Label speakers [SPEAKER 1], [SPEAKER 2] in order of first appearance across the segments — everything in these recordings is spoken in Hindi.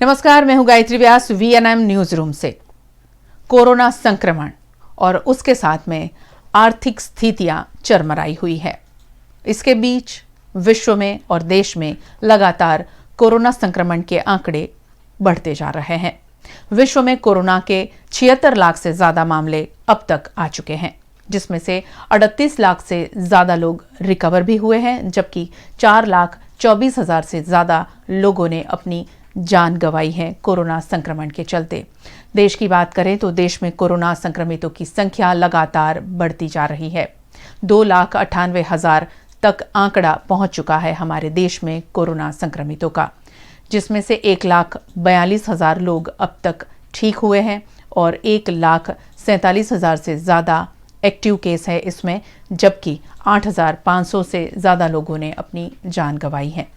[SPEAKER 1] नमस्कार, मैं हूं गायत्री व्यास वीएनएम न्यूज रूम से। कोरोना संक्रमण और उसके साथ में आर्थिक स्थितियां चरमराई हुई है। इसके बीच विश्व में और देश में लगातार कोरोना संक्रमण के आंकड़े बढ़ते जा रहे हैं। विश्व में कोरोना के 76 लाख से ज्यादा मामले अब तक आ चुके हैं, जिसमें से 38 लाख से ज्यादा लोग रिकवर भी हुए हैं, जबकि 4,24,000 से ज्यादा लोगों ने अपनी जान गंवाई है कोरोना संक्रमण के चलते। देश की बात करें तो देश में कोरोना संक्रमितों की संख्या लगातार बढ़ती जा रही है। 2,98,000 तक आंकड़ा पहुंच चुका है हमारे देश में कोरोना संक्रमितों का, जिसमें से 1,42,000 लोग अब तक ठीक हुए हैं और 1,47,000 से ज़्यादा एक्टिव केस है इसमें, जबकि 8,500 से ज़्यादा लोगों ने अपनी जान गंवाई है।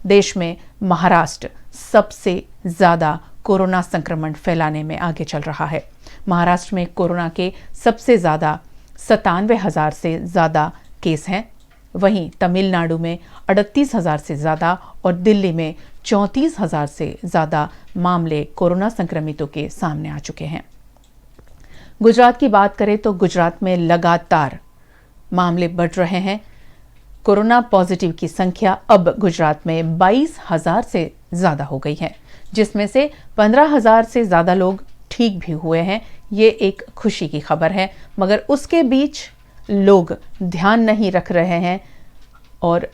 [SPEAKER 1] देश में महाराष्ट्र सबसे ज़्यादा कोरोना संक्रमण फैलाने में आगे चल रहा है। महाराष्ट्र में कोरोना के सबसे ज़्यादा 97,000 से ज़्यादा केस हैं। वहीं तमिलनाडु में 38,000 से ज़्यादा और दिल्ली में 34,000 से ज़्यादा मामले कोरोना संक्रमितों के सामने आ चुके हैं। गुजरात की बात करें तो गुजरात में लगातार मामले बढ़ रहे हैं। कोरोना पॉजिटिव की संख्या अब गुजरात में 22,000 से ज़्यादा हो गई है, जिसमें से 15,000 से ज़्यादा लोग ठीक भी हुए हैं। ये एक खुशी की खबर है, मगर उसके बीच लोग ध्यान नहीं रख रहे हैं और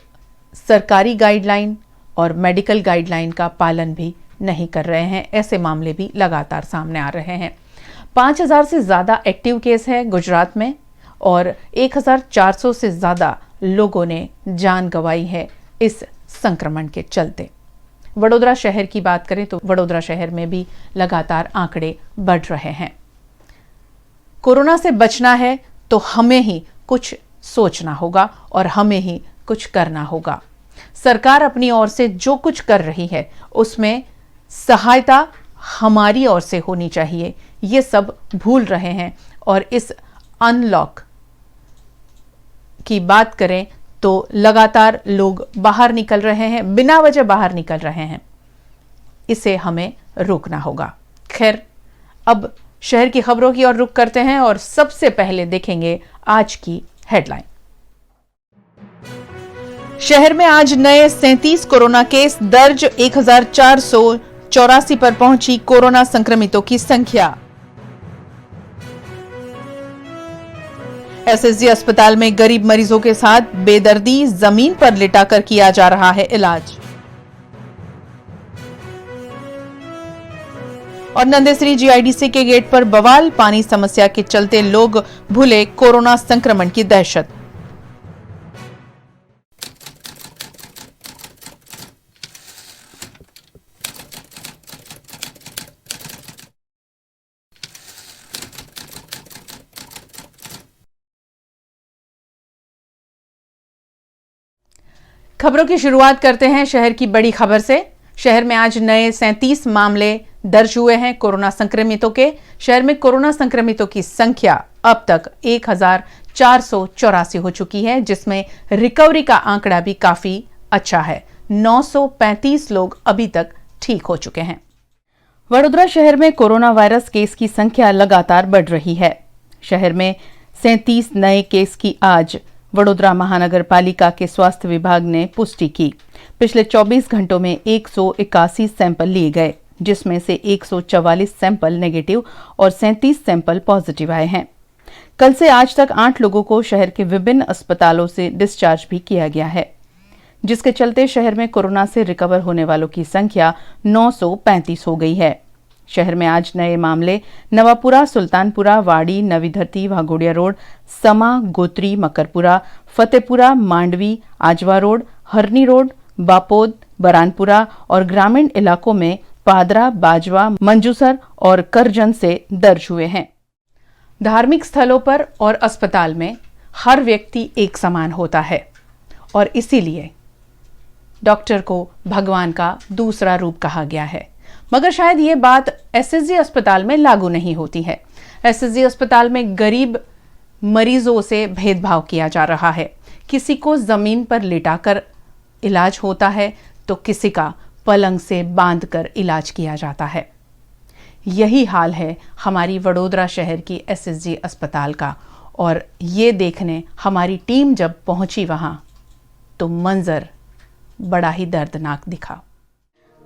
[SPEAKER 1] सरकारी गाइडलाइन और मेडिकल गाइडलाइन का पालन भी नहीं कर रहे हैं। ऐसे मामले भी लगातार सामने आ रहे हैं। 5,000 से ज़्यादा एक्टिव केस है गुजरात में और 1,400 से ज़्यादा लोगों ने जान गंवाई है इस संक्रमण के चलते। वडोदरा शहर की बात करें तो वडोदरा शहर में भी लगातार आंकड़े बढ़ रहे हैं। कोरोना से बचना है तो हमें ही कुछ सोचना होगा और हमें ही कुछ करना होगा। सरकार अपनी ओर से जो कुछ कर रही है उसमें सहायता हमारी ओर से होनी चाहिए। ये सब भूल रहे हैं और इस अनलॉक की बात करें तो लगातार लोग बाहर निकल रहे हैं, बिना वजह बाहर निकल रहे हैं। इसे हमें रोकना होगा। खैर, अब शहर की खबरों की ओर रुख करते हैं और सबसे पहले देखेंगे आज की हेडलाइन। शहर में आज नए 37 कोरोना केस दर्ज, 1,484 पर पहुंची कोरोना संक्रमितों की संख्या। एसएसजी अस्पताल में गरीब मरीजों के साथ बेदर्दी, जमीन पर लिटाकर किया जा रहा है इलाज। और नंदेसरी जीआईडीसी के गेट पर बवाल, पानी समस्या के चलते लोग भूले कोरोना संक्रमण की दहशत। खबरों की शुरुआत करते हैं शहर की बड़ी खबर से। शहर में आज नए 37 मामले दर्ज हुए हैं कोरोना संक्रमितों के। शहर में कोरोना संक्रमितों की संख्या अब तक 1,484 हो चुकी है, जिसमें रिकवरी का आंकड़ा भी काफी अच्छा है। 935 लोग अभी तक ठीक हो चुके हैं। वडोदरा शहर में कोरोना वायरस केस की संख्या लगातार बढ़ रही है। शहर में 37 नए केस की आज वडोदरा महानगर पालिका के स्वास्थ्य विभाग ने पुष्टि की। पिछले 24 घंटों में 181 सैंपल लिए गए, जिसमें से 144 सैंपल नेगेटिव और 37 सैंपल पॉजिटिव आए हैं। कल से आज तक 8 लोगों को शहर के विभिन्न अस्पतालों से डिस्चार्ज भी किया गया है, जिसके चलते शहर में कोरोना से रिकवर होने वालों की संख्या 935 हो गई है। शहर में आज नए मामले नवापुरा, सुल्तानपुरा, वाड़ी, नवी धरती, वाघोड़िया रोड, समा, गोत्री, मकरपुरा, फतेपुरा, मांडवी, आजवा रोड, हरनी रोड, बापोद, बरानपुरा और ग्रामीण इलाकों में पादरा, बाजवा, मंजूसर और करजन से दर्ज हुए हैं। धार्मिक स्थलों पर और अस्पताल में हर व्यक्ति एक समान होता है और इसीलिए डॉक्टर को भगवान का दूसरा रूप कहा गया है। मगर शायद ये बात एसएसजी अस्पताल में लागू नहीं होती है। एसएसजी अस्पताल में गरीब मरीजों से भेदभाव किया जा रहा है। किसी को जमीन पर लिटाकर इलाज होता है तो किसी का पलंग से बांधकर इलाज किया जाता है। यही हाल है हमारी वडोदरा शहर की एसएसजी अस्पताल का, और ये देखने हमारी टीम जब पहुंची वहां तो मंजर बड़ा ही दर्दनाक दिखा।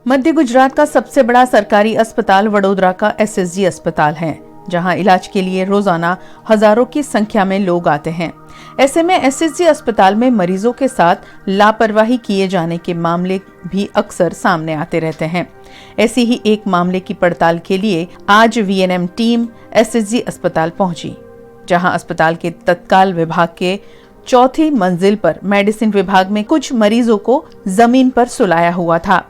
[SPEAKER 1] मध्य गुजरात का सबसे बड़ा सरकारी अस्पताल वडोदरा का एसएसजी अस्पताल है, जहां इलाज के लिए रोजाना हजारों की संख्या में लोग आते हैं। ऐसे में एसएसजी अस्पताल में मरीजों के साथ लापरवाही किए जाने के मामले भी अक्सर सामने आते रहते हैं। ऐसी ही एक मामले की पड़ताल के लिए आज वीएनएम टीम एसएसजी अस्पताल पहुंची, जहां अस्पताल के तत्काल विभाग के चौथी मंजिल पर मेडिसिन विभाग में कुछ मरीजों को जमीन पर सुलाया हुआ था।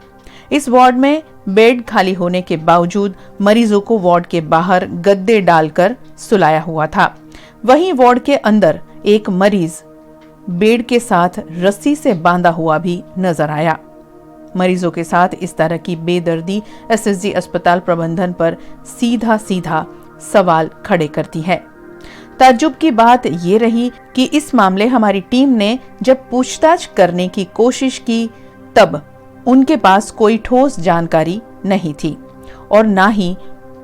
[SPEAKER 1] इस वार्ड में बेड खाली होने के बावजूद मरीजों को वार्ड के बाहर गद्दे डालकर सुलाया हुआ था। वहीं वार्ड के अंदर एक मरीज बेड के साथ रस्सी से बांधा हुआ भी नजर आया। मरीजों के साथ इस तरह की बेदर्दी एसएसजी अस्पताल प्रबंधन पर सीधा सीधा सवाल खड़े करती है। ताज्जुब की बात ये रही कि इस मामले हमारी टीम ने जब पूछताछ करने की कोशिश की तब उनके पास कोई ठोस जानकारी नहीं थी और ना ही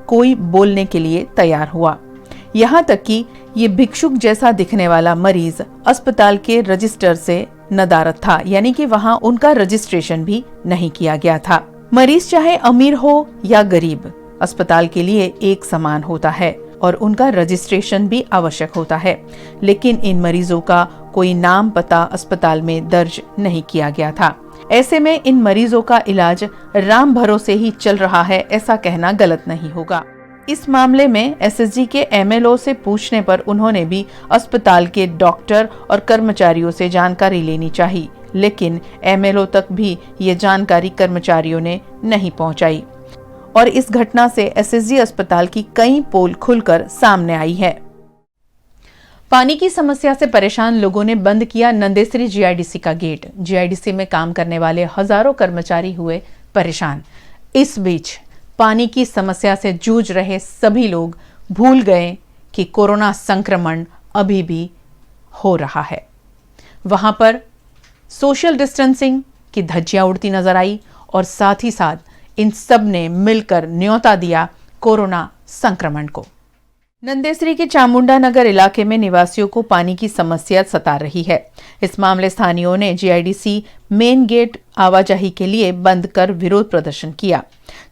[SPEAKER 1] कोई बोलने के लिए तैयार हुआ। यहाँ तक कि ये भिक्षुक जैसा दिखने वाला मरीज अस्पताल के रजिस्टर से नदारद था, यानी कि वहाँ उनका रजिस्ट्रेशन भी नहीं किया गया था। मरीज चाहे अमीर हो या गरीब, अस्पताल के लिए एक समान होता है और उनका रजिस्ट्रेशन भी आवश्यक होता है, लेकिन इन मरीजों का कोई नाम पता अस्पताल में दर्ज नहीं किया गया था। ऐसे में इन मरीजों का इलाज राम भरोसे ही चल रहा है, ऐसा कहना गलत नहीं होगा। इस मामले में एसएसजी के एमएलओ से पूछने पर उन्होंने भी अस्पताल के डॉक्टर और कर्मचारियों से जानकारी लेनी चाहिए, लेकिन एमएलओ तक भी ये जानकारी कर्मचारियों ने नहीं पहुंचाई और इस घटना से एसएसजी अस्पताल की कई पोल खुलकर सामने आई है। पानी की समस्या से परेशान लोगों ने बंद किया नंदेसरी जीआईडीसी का गेट। जीआईडीसी में काम करने वाले हजारों कर्मचारी हुए परेशान। इस बीच पानी की समस्या से जूझ रहे सभी लोग भूल गए कि कोरोना संक्रमण अभी भी हो रहा है। वहां पर सोशल डिस्टेंसिंग की धज्जियां उड़ती नजर आई और साथ ही साथ इन सब ने मिलकर न्योता दिया कोरोना संक्रमण को। नंदेसरी के चामुंडा नगर इलाके में निवासियों को पानी की समस्या सता रही है। इस मामले स्थानीयों ने जीआईडीसी मेन गेट आवाजाही के लिए बंद कर विरोध प्रदर्शन किया।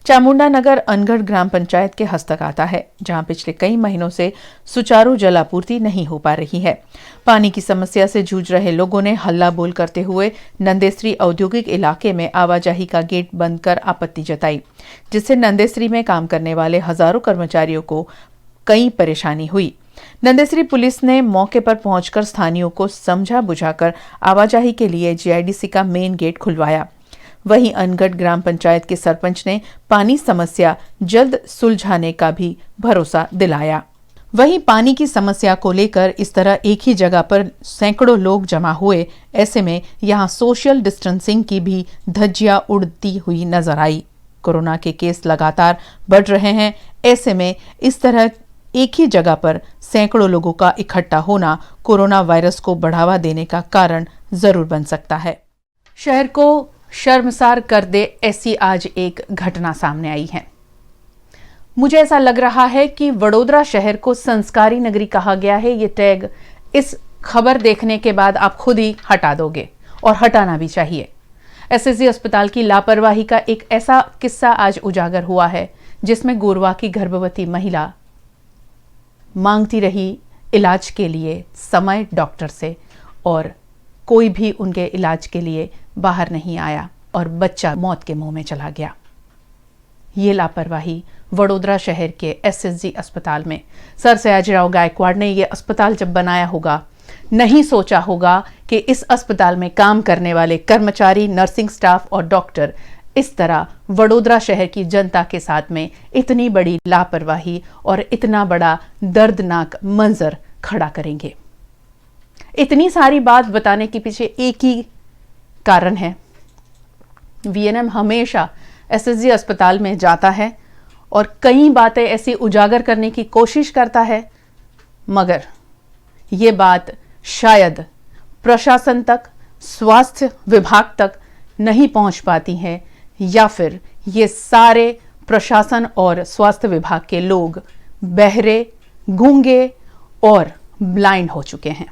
[SPEAKER 1] चामुंडा नगर अनगढ़ ग्राम पंचायत के हस्तक आता है, जहां पिछले कई महीनों से सुचारू जलापूर्ति नहीं हो पा रही है। पानी की समस्या से जूझ रहे लोगों ने हल्ला बोल करते हुए नंदेसरी औद्योगिक इलाके में आवाजाही का गेट बंद कर आपत्ति जताई, जिससे नंदेसरी में काम करने वाले हजारों कर्मचारियों को कई परेशानी हुई। नंदेसरी पुलिस ने मौके पर पहुंचकर स्थानीयों को समझा बुझाकर आवाजाही के लिए जीआईडीसी का मेन गेट खुलवाया। वहीं अनगढ़ ग्राम पंचायत के सरपंच ने पानी समस्या जल्द सुलझाने का भी भरोसा दिलाया। वहीं पानी की समस्या को लेकर इस तरह एक ही जगह पर सैकड़ों लोग जमा हुए, ऐसे में यहां सोशल डिस्टेंसिंग की भी धज्जियां उड़ती हुई नजर आई। कोरोना के केस लगातार बढ़ रहे हैं, ऐसे में इस तरह एक ही जगह पर सैकड़ों लोगों का इकट्ठा होना कोरोना वायरस को बढ़ावा देने का कारण जरूर बन सकता है। शहर को शर्मसार कर दे ऐसी आज एक घटना सामने आई है। मुझे ऐसा लग रहा है कि वडोदरा शहर को संस्कारी नगरी कहा गया है। ये टैग इस खबर देखने के बाद आप खुद ही हटा दोगे और हटाना भी चाहिए। एसएसजी अस्पताल की लापरवाही का एक ऐसा किस्सा आज उजागर हुआ है, जिसमें गोरवा की गर्भवती महिला मांगती रही इलाज के लिए समय डॉक्टर से और कोई भी उनके इलाज के लिए बाहर नहीं आया और बच्चा मौत के मुंह में चला गया। ये लापरवाही वडोदरा शहर के एसएसजी अस्पताल में सर सयाजीराव गायकवाड़ ने ये अस्पताल जब बनाया होगा, नहीं सोचा होगा कि इस अस्पताल में काम करने वाले कर्मचारी, नर्सिंग स्टाफ और डॉक्टर इस तरह वडोदरा शहर की जनता के साथ में इतनी बड़ी लापरवाही और इतना बड़ा दर्दनाक मंजर खड़ा करेंगे। इतनी सारी बात बताने के पीछे एक ही कारण है। वीएनएम हमेशा एसएसजी अस्पताल में जाता है और कई बातें ऐसी उजागर करने की कोशिश करता है, मगर ये बात शायद प्रशासन तक, स्वास्थ्य विभाग तक नहीं पहुंच पाती है या फिर ये सारे प्रशासन और स्वास्थ्य विभाग के लोग बहरे, गूंगे और ब्लाइंड हो चुके हैं।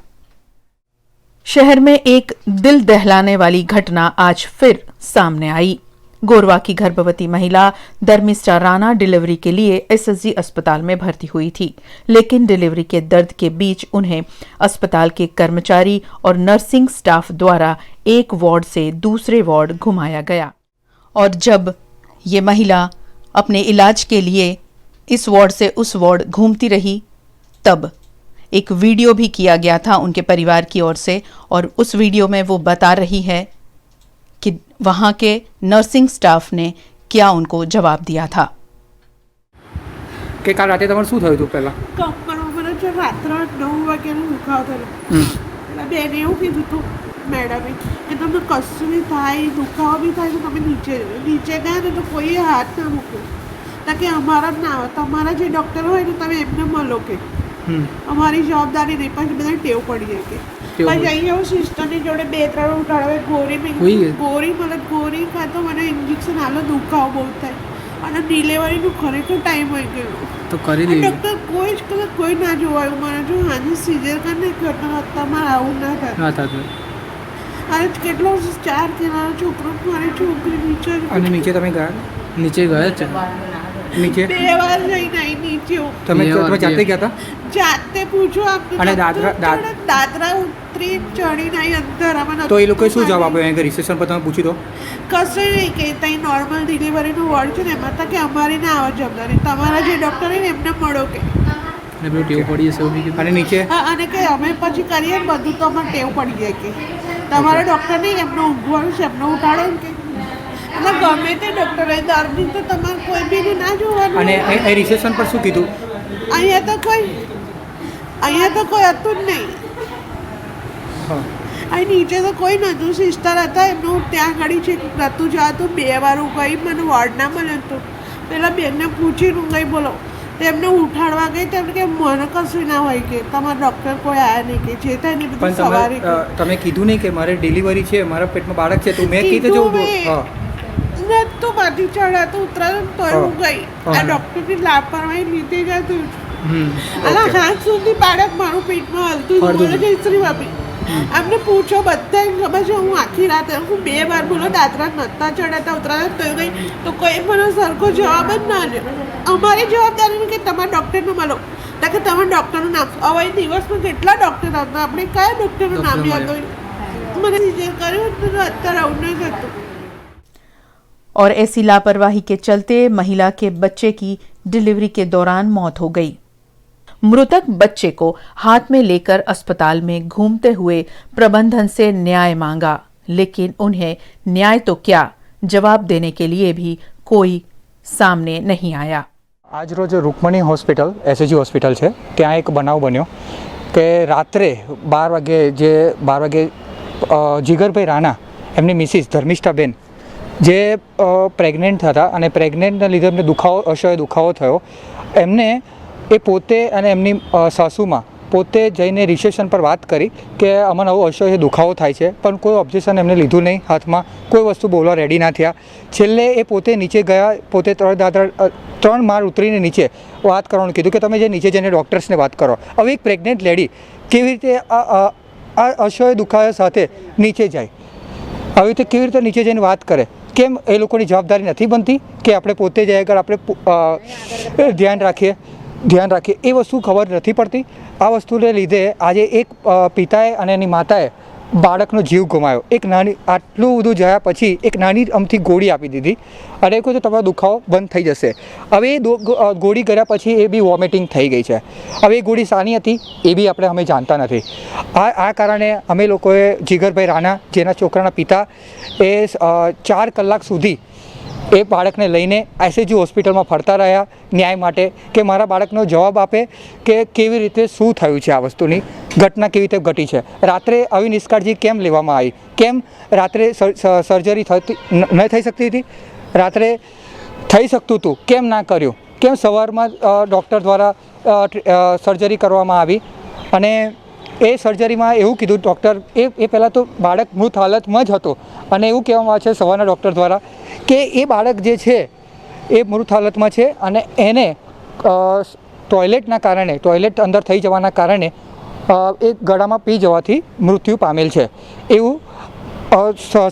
[SPEAKER 1] शहर में एक दिल दहलाने वाली घटना आज फिर सामने आई। गोरवा की गर्भवती महिला धर्मिष्ठा राणा डिलीवरी के लिए एसएसजी अस्पताल में भर्ती हुई थी, लेकिन डिलीवरी के दर्द के बीच उन्हें अस्पताल के कर्मचारी और नर्सिंग स्टाफ द्वारा एक वार्ड से दूसरे वार्ड घुमाया गया। और जब ये महिला अपने इलाज के लिए इस वार्ड से उस वार्ड घूमती रही, तब एक वीडियो भी किया गया था उनके परिवार की ओर से, और उस वीडियो में वो बता रही है कि वहां के नर्सिंग स्टाफ ने क्या उनको जवाब दिया था।
[SPEAKER 2] કે કાલ રાતે તમારે શું થયું હતું પહેલા?
[SPEAKER 3] કમરમાં મને જો રાત્રે 9 વાગ્યાનો દુખાવો થયેલો. એટલે બેને એવું કીધું હતું મેડમે કે તમને કશું બી થાય, દુખાવો બી થાય તો તમે નીચે ગયા ને તો કોઈએ હાથ ના મૂક્યો. તો કે અમારા જ ના આવે, તમારા જે ડૉક્ટર હોય ને તમે એમને મળો કે અમારી જવાબદારી નહીં. પછી બધા ટેવ પડી જાય કે પછી અહીંયા હું સિસ્ટરની જોડે 2-3 ઉઠાડવે ગોળી મળે, ગોળી ખાય તો મને ઇન્જેક્શન આલો, દુખાવો બહુ થાય અને ડિલિવરીનું ખરેખર ટાઈમ આવી ગયો
[SPEAKER 2] તો કરી દે.
[SPEAKER 3] ડૉક્ટર કોઈ જ કદાચ કોઈ ના જોવાયું મને. જો હાજી સિઝર કરીને કરતા તમારે આવું ના થાય. અને કેટલો 4 કિલોનો છોકરો, મારી છોકરી નીચે.
[SPEAKER 2] અને નીચે તમે ગયા? નીચે ગયા છે નીચે
[SPEAKER 3] 2 વાર જઈને આવી નીચે.
[SPEAKER 2] તમે જાતે ગયા હતા?
[SPEAKER 3] જાતે પૂછો આપણે.
[SPEAKER 2] અને
[SPEAKER 3] દાદરા ઉતરી ચડીને આવી અંદર આમાં.
[SPEAKER 2] તો એ લોકોએ શું જવાબ આપ્યો? અહીં રિસેપ્શન પર તમે પૂછી દો.
[SPEAKER 3] કશું નહીં કે ત્યાં નોર્મલ ડિલિવરીનું વોર્ડ છે ને એમાં તો કે અમારી ના આવે જવાબદારી, તમારા જે ડૉક્ટર હોય ને એમને મળો કે.
[SPEAKER 2] ટેવ પડી જશે. અને નીચે
[SPEAKER 3] અને કે અમે પછી કરીએ ને બધું તો અમારે ટેવ પડી જાય કે તમારા ડૉક્ટર નહીં, એમને ઊંઘવાનું છે, એમને ઉઠાડો ને કે. એટલે ગમે તે ડૉક્ટર હોય, દર્દી તો તમારે કોઈ બી ના જોવાનું.
[SPEAKER 2] અને અહીં રિસેપ્શન પર શું કીધું?
[SPEAKER 3] અહીંયા તો કોઈ હતું જ નહીં. અહીં નીચે તો કોઈ નહોતું. સિસ્ટર હતા, એમનું ત્યાં આગળ છે નહોતું જવાતું. 2 વાર હું ગઈ, મને વોર્ડ ના મળ્યો તો પેલા બેનને પૂછીને હું ગઈ બોલો. તો એમને ઉઠાડવા ગઈ તો એમને કે મને કશું ના હોય કે તમારા ડૉક્ટર કોઈ આવ્યા નહીં કે જે થાય ને બધું સવારે.
[SPEAKER 2] તમે કીધું નહીં કે મારે ડિલિવરી છે, મારા પેટમાં બાળક છે, તો મેં કીધું
[SPEAKER 3] તો માથી ચડાતું ઉતરાતું તો હું ગઈ. આ ડૉક્ટરની લાપરવાહી લીધે જ હતું. અને હાથ સુધી બાળક મારું પેટમાં હલતું મને જયશ્રી ભાભી અમને પૂછો, બધાને ખબર છે. હું આખી રાત હું 2 વાર બોલો દાદરા નહોતા ચડાતા ઉતરાતા તો ગઈ તો કોઈ મને સરખો જવાબ જ ના આપ્યો. અમારી જવાબદારી કે તમારા ડૉક્ટરને મળો. તો કે તમારા ડૉક્ટરનું નામ. હવે દિવસમાં કેટલા ડૉક્ટર હતા, આપણે કયા ડૉક્ટરનું નામ યાદ હોય? મને સિઝર કર્યું તો અત્યારે આવું નહીં થતું.
[SPEAKER 1] और ऐसी लापरवाही के चलते महिला के बच्चे की डिलीवरी के दौरान मौत हो गई। मृतक बच्चे को हाथ में लेकर अस्पताल में घूमते हुए प्रबंधन से न्याय मांगा, लेकिन उन्हें न्याय तो क्या, जवाब देने के लिए भी कोई सामने नहीं आया।
[SPEAKER 4] आज रोज रुक्मणी हॉस्पिटल एसएसजी हॉस्पिटल है, ત્યાં એક બનાવ બન્યો કે રાત્રે 12 વાગે જીગરભાઈ રાણા એમની મિસિસ ધર્મિષ્ઠાબેન જે પ્રેગ્નેન્ટ હતા અને પ્રેગ્નેન્ટના લીધે એમને અસહ્ય દુખાવો થયો. એમને એ પોતે અને એમની સાસુમાં પોતે જઈને રિસેપ્શન પર વાત કરી કે અમને આવો અસહ્ય દુખાવો થાય છે, પણ કોઈ ઓબ્જેક્શન એમને લીધું નહીં, હાથમાં કોઈ વસ્તુ બોલવા રેડી ના થયા. છેલ્લે એ પોતે નીચે ગયા, પોતે 3 માળ ઉતરીને નીચે વાત કરવાનું કીધું કે તમે જે નીચે જઈને ડૉક્ટર્સને વાત કરો. હવે એક પ્રેગ્નેન્ટ લેડી કેવી રીતે આ અસહ્ય દુખાવા સાથે નીચે જાય? આવી રીતે કેવી રીતે નીચે જઈને વાત કરે? કેમ એ લોકોની જવાબદારી નથી બનતી કે આપણે પોતે જ આગળ આપણે ધ્યાન રાખીએ? એ વસ્તુ ખબર નથી પડતી. આ વસ્તુને લીધે આજે એક પિતાએ અને એની માતાએ બાળકનો જીવ ગુમાવ્યો. એક નાની આટલું બધું જયા પછી એક નાની અમથી ગોળી આપી દીધી અને કોઈ તો તમારો દુખાવો બંધ થઈ જશે. હવે એ ગોળી કર્યા પછી એ બી વોમિટિંગ થઈ ગઈ છે. હવે એ ગોળી સાની હતી એ બી અમે જાણતા નથી. આ કારણે અમે લોકોએ જીગરભાઈ રાણા, જેના છોકરાના પિતા, એ 4 કલાક સુધી એ બાળકને લઈને એસએસજી હોસ્પિટલમાં ફરતા રહ્યા ન્યાય માટે કે મારા બાળકનો જવાબ આપે કે કેવી રીતે શું થયું છે, આ વસ્તુની ઘટના કેવી રીતે ઘટી છે. રાત્રે આવી નિષ્કાળજી કેમ લેવામાં આવી? કેમ રાત્રે સર્જરી ન થઈ શકતી હતી? રાત્રે થઈ શકતું હતું, કેમ ના કર્યું? કેમ સવારમાં ડૉક્ટર દ્વારા સર્જરી કરવામાં આવી? અને એ સર્જરીમાં એવું કીધું ડૉક્ટર એ પહેલાં તો બાળક મૃત હાલતમાં જ હતો અને એવું કહેવામાં આવે છે સવારના ડૉક્ટર દ્વારા કે એ બાળક જે છે એ મૃત હાલતમાં છે અને એને ટોયલેટના કારણે ટોયલેટ અંદર થઈ જવાના કારણે એ ગળામાં પી જવાથી મૃત્યુ પામેલ છે એવું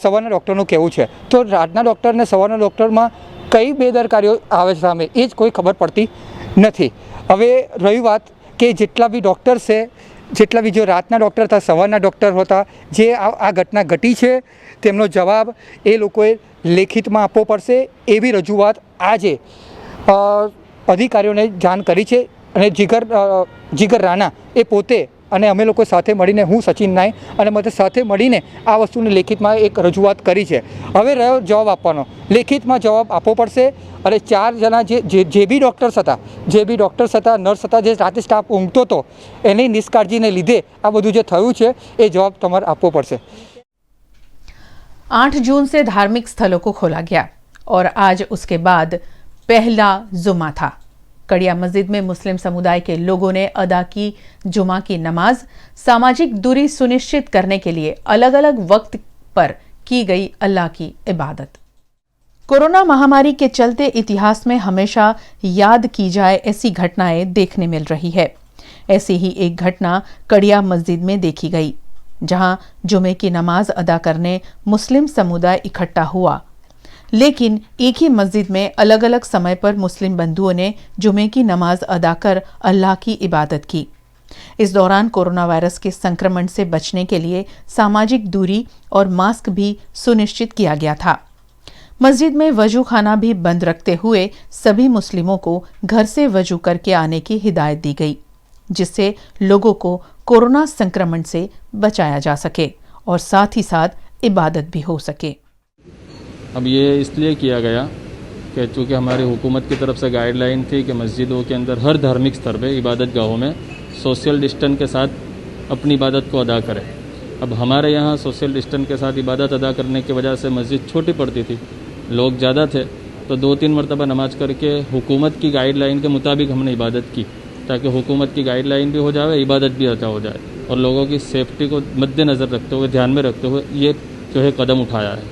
[SPEAKER 4] સવારના ડૉક્ટરનું કહેવું છે। તો રાતના ડૉક્ટર ને સવારના ડૉક્ટરમાં કઈ બેદરકારીઓ આવે સામે એ જ કોઈ ખબર પડતી નથી। હવે રહી વાત કે જેટલા બી ડૉક્ટર છે જેટલા બી જો રાતના ડૉક્ટર હતા સવારના ડૉક્ટર હતા જે આ ઘટના ઘટી છે તેમનો જવાબ એ લોકોએ લેખિતમાં આપવો પડશે એવી રજૂઆત આજે અધિકારીઓને જાણ કરી છે। અને જીગર રાણા એ પોતે અને અમે લોકો સાથે મળીને હું સચિન નાય અને મને સાથે મળીને આ વસ્તુને લેખિતમાં એક રજૂઆત કરી છે। હવે રહ્યો જવાબ આપવાનો લેખિતમાં જવાબ આપવો પડશે અને 4 જણા જે બી ડૉક્ટર્સ હતા નર્સ હતા જે રાતે સ્ટાફ ઊંઘતો હતો એની નિષ્કાળજીને લીધે આ બધું જે થયું છે એ જવાબ તમારે આપવો પડશે।
[SPEAKER 1] 8 जून से धार्मिक स्थलों को खोला गया और आज उसके बाद पहला जुमा था। कड़िया मस्जिद में मुस्लिम समुदाय के लोगों ने अदा की जुमा की नमाज। सामाजिक दूरी सुनिश्चित करने के लिए अलग अलग वक्त पर की गई अल्लाह की इबादत। कोरोना महामारी के चलते इतिहास में हमेशा याद की जाए ऐसी घटनाएं देखने मिल रही है। ऐसी ही एक घटना कड़िया मस्जिद में देखी गई, जहां जुमे की नमाज अदा करने मुस्लिम समुदाय इकट्ठा हुआ, लेकिन एक ही मस्जिद में अलग अलग समय पर मुस्लिम बंधुओं ने जुमे की नमाज अदा कर अल्लाह की इबादत की। इस दौरान कोरोना वायरस के संक्रमण से बचने के लिए सामाजिक दूरी और मास्क भी सुनिश्चित किया गया था। मस्जिद में वजू खाना भी बंद रखते हुए सभी मुस्लिमों को घर से वजू करके आने की हिदायत दी गई, जिससे लोगों को कोरोना संक्रमण से बचाया जा सके और साथ ही साथ इबादत भी हो सके।
[SPEAKER 5] अब ये इसलिए किया गया कि चूँकि हमारी हुकूमत की तरफ से गाइडलाइन थी कि मस्जिदों के अंदर हर धार्मिक स्तर पे इबादत गाहों में सोशल डिस्टेंस के साथ अपनी इबादत को अदा करें। अब हमारे यहाँ सोशल डिस्टेंस के साथ इबादत अदा करने की वजह से मस्जिद छोटी पड़ती थी, लोग ज़्यादा थे, तो 2-3 मरतबा नमाज करके हुकूमत की गाइडलाइन के मुताबिक हमने इबादत की, ताकि हुकूमत की गाइडलाइन भी हो जाए, इबादत भी अदा हो जाए और लोगों की सेफ्टी को मद्देनज़र रखते हुए, ध्यान में रखते हुए ये जो है कदम उठाया है।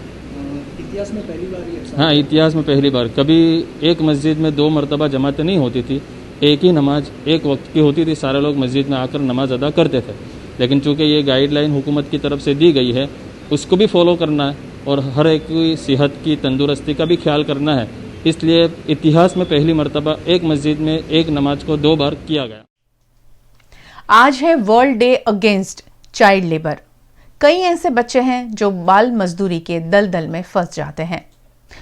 [SPEAKER 2] इतिहास में पहली बार ये
[SPEAKER 5] हाँ, इतिहास में पहली बार। कभी एक मस्जिद में 2 मरतबा जमातें नहीं होती थी, एक ही नमाज एक वक्त की होती थी, सारे लोग मस्जिद में आकर नमाज अदा करते थे। लेकिन चूँकि ये गाइडलाइन हुकूमत की तरफ से दी गई है, उसको भी फॉलो करना है और हर एक की सेहत की तंदुरुस्ती का भी ख्याल करना है, इसलिए इतिहास में पहली मरतबा एक मस्जिद में एक नमाज को 2 बार किया गया।
[SPEAKER 1] आज है world day against child labour. कई ऐसे बच्चे हैं जो बाल मजदूरी के दलदल में फंस जाते हैं।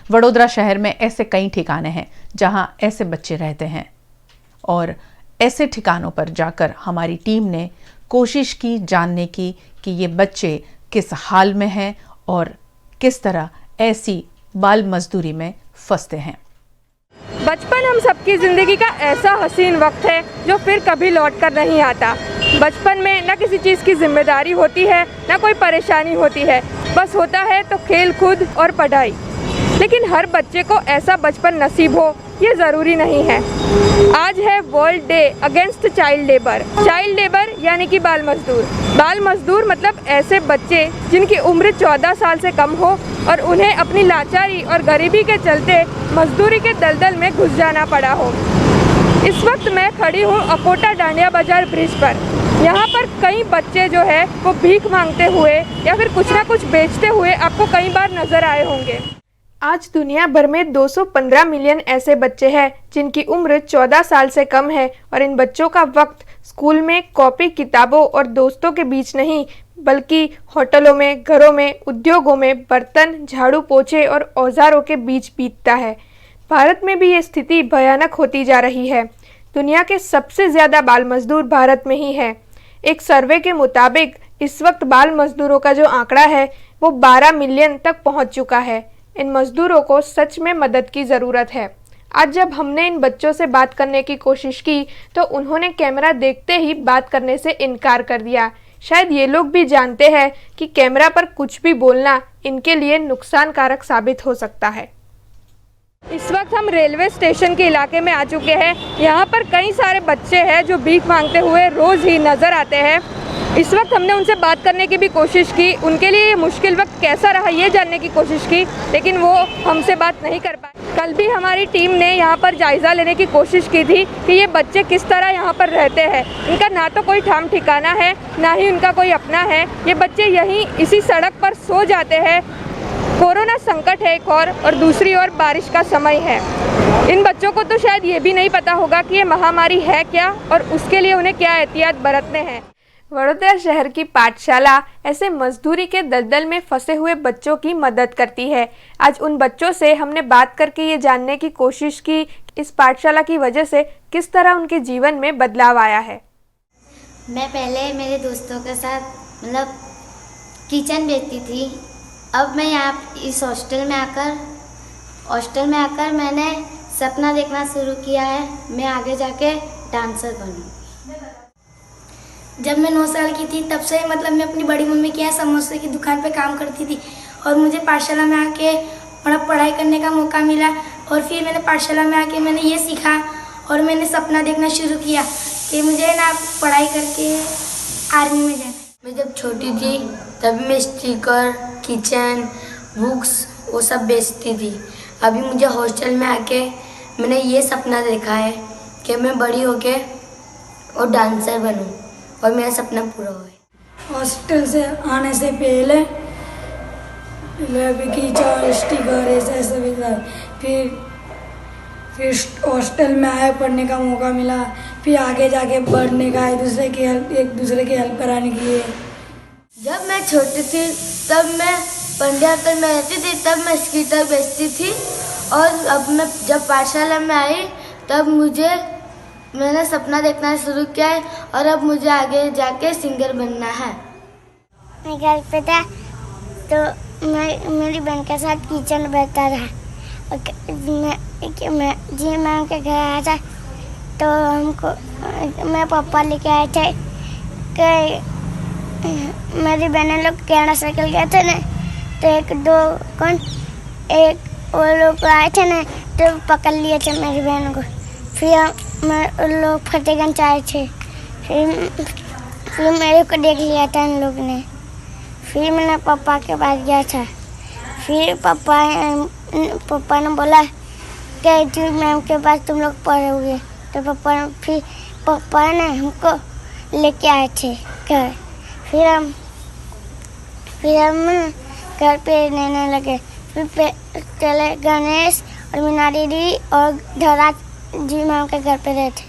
[SPEAKER 1] वडोदरा शहर में ऐसे कई ठिकाने हैं जहां ऐसे बच्चे रहते हैं और ऐसे ठिकानों पर जाकर हमारी टीम ने कोशिश की जानने की कि ये बच्चे किस हाल में हैं और किस तरह ऐसी बाल मजदूरी में फंसते हैं।
[SPEAKER 6] बचपन हम सबकी ज़िंदगी का ऐसा हसीन वक्त है जो फिर कभी लौट कर नहीं आता। बचपन में न किसी चीज़ की जिम्मेदारी होती है, न कोई परेशानी होती है, बस होता है तो खेल कूद और पढ़ाई। लेकिन हर बच्चे को ऐसा बचपन नसीब हो ये ज़रूरी नहीं है। आज है world day against child labour. Child labour यानी कि बाल मजदूर। बाल मजदूर मतलब ऐसे बच्चे जिनकी उम्र 14 साल से कम हो और उन्हें अपनी लाचारी और गरीबी के चलते मजदूरी के दलदल में घुस जाना पड़ा हो। इस वक्त मैं खड़ी हूँ अकोटा डांडिया बाजार ब्रिज पर। यहाँ पर कई बच्चे जो है वो भीख मांगते हुए या फिर कुछ ना कुछ बेचते हुए आपको कई बार नजर आए होंगे। आज दुनिया भर में 215 मिलियन ऐसे बच्चे हैं जिनकी उम्र 14 साल से कम है और इन बच्चों का वक्त स्कूल में कॉपी किताबों और दोस्तों के बीच नहीं बल्कि होटलों में, घरों में, उद्योगों में बर्तन, झाड़ू पोछे और औजारों के बीच बीतता है। भारत में भी ये स्थिति भयानक होती जा रही है। दुनिया के सबसे ज़्यादा बाल मजदूर भारत में ही है। एक सर्वे के मुताबिक इस वक्त बाल मजदूरों का जो आंकड़ा है वो 12 मिलियन तक पहुंच चुका है। इन मजदूरों को सच में मदद की ज़रूरत है। आज जब हमने इन बच्चों से बात करने की कोशिश की तो उन्होंने कैमरा देखते ही बात करने से इनकार कर दिया। शायद ये लोग भी जानते हैं कि कैमरा पर कुछ भी बोलना इनके लिए नुकसानकारक साबित हो सकता है। इस वक्त हम रेलवे स्टेशन के इलाके में आ चुके हैं। यहाँ पर कई सारे बच्चे हैं जो भीख मांगते हुए रोज़ ही नज़र आते हैं। इस वक्त हमने उनसे बात करने की भी कोशिश की, उनके लिए ये मुश्किल वक्त कैसा रहा ये जानने की कोशिश की, लेकिन वो हमसे बात नहीं कर पाए। कल भी हमारी टीम ने यहाँ पर जायज़ा लेने की कोशिश की थी कि ये बच्चे किस तरह यहाँ पर रहते हैं। इनका ना तो कोई ठाम ठिकाना है, ना ही उनका कोई अपना है। ये बच्चे यहीं इसी सड़क पर सो जाते हैं। कोरोना संकट है एक और दूसरी ओर बारिश का समय है। इन बच्चों को तो शायद ये भी नहीं पता होगा कि ये महामारी है क्या और उसके लिए उन्हें क्या एहतियात बरतने हैं। वडोदरा शहर की पाठशाला ऐसे मजदूरी के दलदल में फंसे हुए बच्चों की मदद करती है। आज उन बच्चों से हमने बात करके ये जानने की कोशिश की इस पाठशाला की वजह से किस तरह उनके जीवन में बदलाव आया है।
[SPEAKER 7] मैं पहले मेरे दोस्तों के साथ मतलब किचन बेचती थी। अब मैं यहाँ इस हॉस्टल में आकर मैंने सपना देखना शुरू किया है, मैं आगे जाके डांसर बनूँ।
[SPEAKER 8] जब मैं 9 साल की थी तब से मतलब मैं अपनी बड़ी मम्मी के यहाँ समोसे की दुकान पे काम करती थी और मुझे पाठशाला में आके पढ़ाई करने का मौका मिला और फिर मैंने पाठशाला में आके मैंने ये सीखा और मैंने सपना देखना शुरू किया कि मुझे ना पढ़ाई करके आर्मी में जाना।
[SPEAKER 9] मैं जब छोटी थी तब मैं स्टिकर, किचन, बुक्स वो सब बेचती थी। अभी मुझे हॉस्टल में आके मैंने ये सपना देखा है कि मैं बड़ी होके और डांसर बनूं और मेरा सपना पूरा हो।
[SPEAKER 8] हॉस्टल से आने से पहले अभी कीचड़, स्टिकर ऐसे सभी फिर हॉस्टल में आए, पढ़ने का मौका मिला, फिर आगे जाके बढ़ने का एक दूसरे की हेल्प कराने के लिए।
[SPEAKER 9] जब मैं छोटी थी तब मैं पंडियातर में रहती थी, तब मैं स्कीटर बेचती थी और अब मैं जब पाठशाला में आई तब मैंने सपना देखना शुरू किया है और अब मुझे आगे जाके सिंगर बनना है।
[SPEAKER 7] मैं घर पे था तो मैं मेरी बहन के साथ किचन बैठता रहा और मैं जी मैम के घर आया था तो हमको मेरे पापा लेके आए थे कि मेरी बहनें लोग कैनेडा साइकिल गए थे ना तो एक वो लोग आए थे ना तो पकड़ लिए थे मेरी बहन को। फिर लोग फतेहगंज आए थे, फिर मेरे को देख लिया था इन लोग ने। फिर मैंने पापा के पास गया था, फिर पापा ने बोला कि जी मैम के पास तुम लोग पढ़ोगे, तो पापा ने हमको लेके आए थे घर। फिर हम घर पे रहने लगे। फिर चले गणेश और मीना दीदी और धरा जी मैम के घर पे रहते।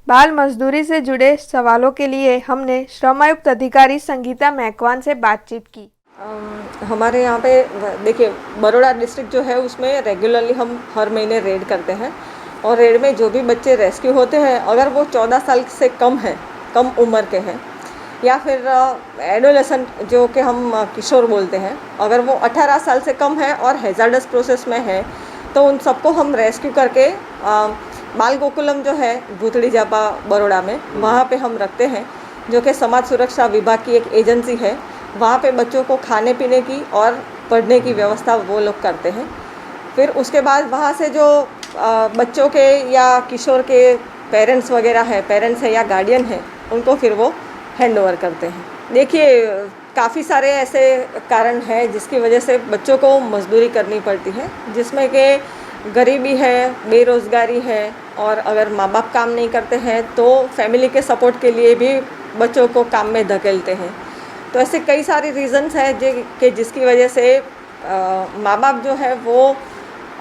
[SPEAKER 6] बाल मजदूरी से जुड़े सवालों के लिए हमने श्रम आयुक्त अधिकारी संगीता मैकवान से बातचीत की।
[SPEAKER 10] हमारे यहाँ पे देखिए बड़ौदा डिस्ट्रिक्ट जो है उसमें रेगुलरली हम हर महीने रेड करते हैं और रेड में जो भी बच्चे रेस्क्यू होते हैं अगर वो 14 साल से कम हैं, कम उम्र के हैं या फिर एडोलेसेंट जो कि हम किशोर बोलते हैं, अगर वो 18 साल से कम है और हैजार्डस प्रोसेस में है तो उन सबको हम रेस्क्यू करके बाल गोकुलम जो है भूतड़ी जापा बड़ौदा में वहाँ पे हम रखते हैं, जो कि समाज सुरक्षा विभाग की एक एजेंसी है। वहाँ पे बच्चों को खाने पीने की और पढ़ने की व्यवस्था वो लोग करते हैं। फिर उसके बाद वहाँ से जो बच्चों के या किशोर के पेरेंट्स वगैरह है, पेरेंट्स है या गार्डियन है, उनको फिर वो हैंड ओवर करते हैं। देखिए काफ़ी सारे ऐसे कारण हैं जिसकी वजह से बच्चों को मजदूरी करनी पड़ती है, जिसमें कि गरीबी है, बेरोज़गारी है और अगर माँ बाप काम नहीं करते हैं तो फैमिली के सपोर्ट के लिए भी बच्चों को काम में धकेलते हैं। तो ऐसे कई सारे रीज़न्स हैं कि जिसकी वजह से माँ बाप जो है वो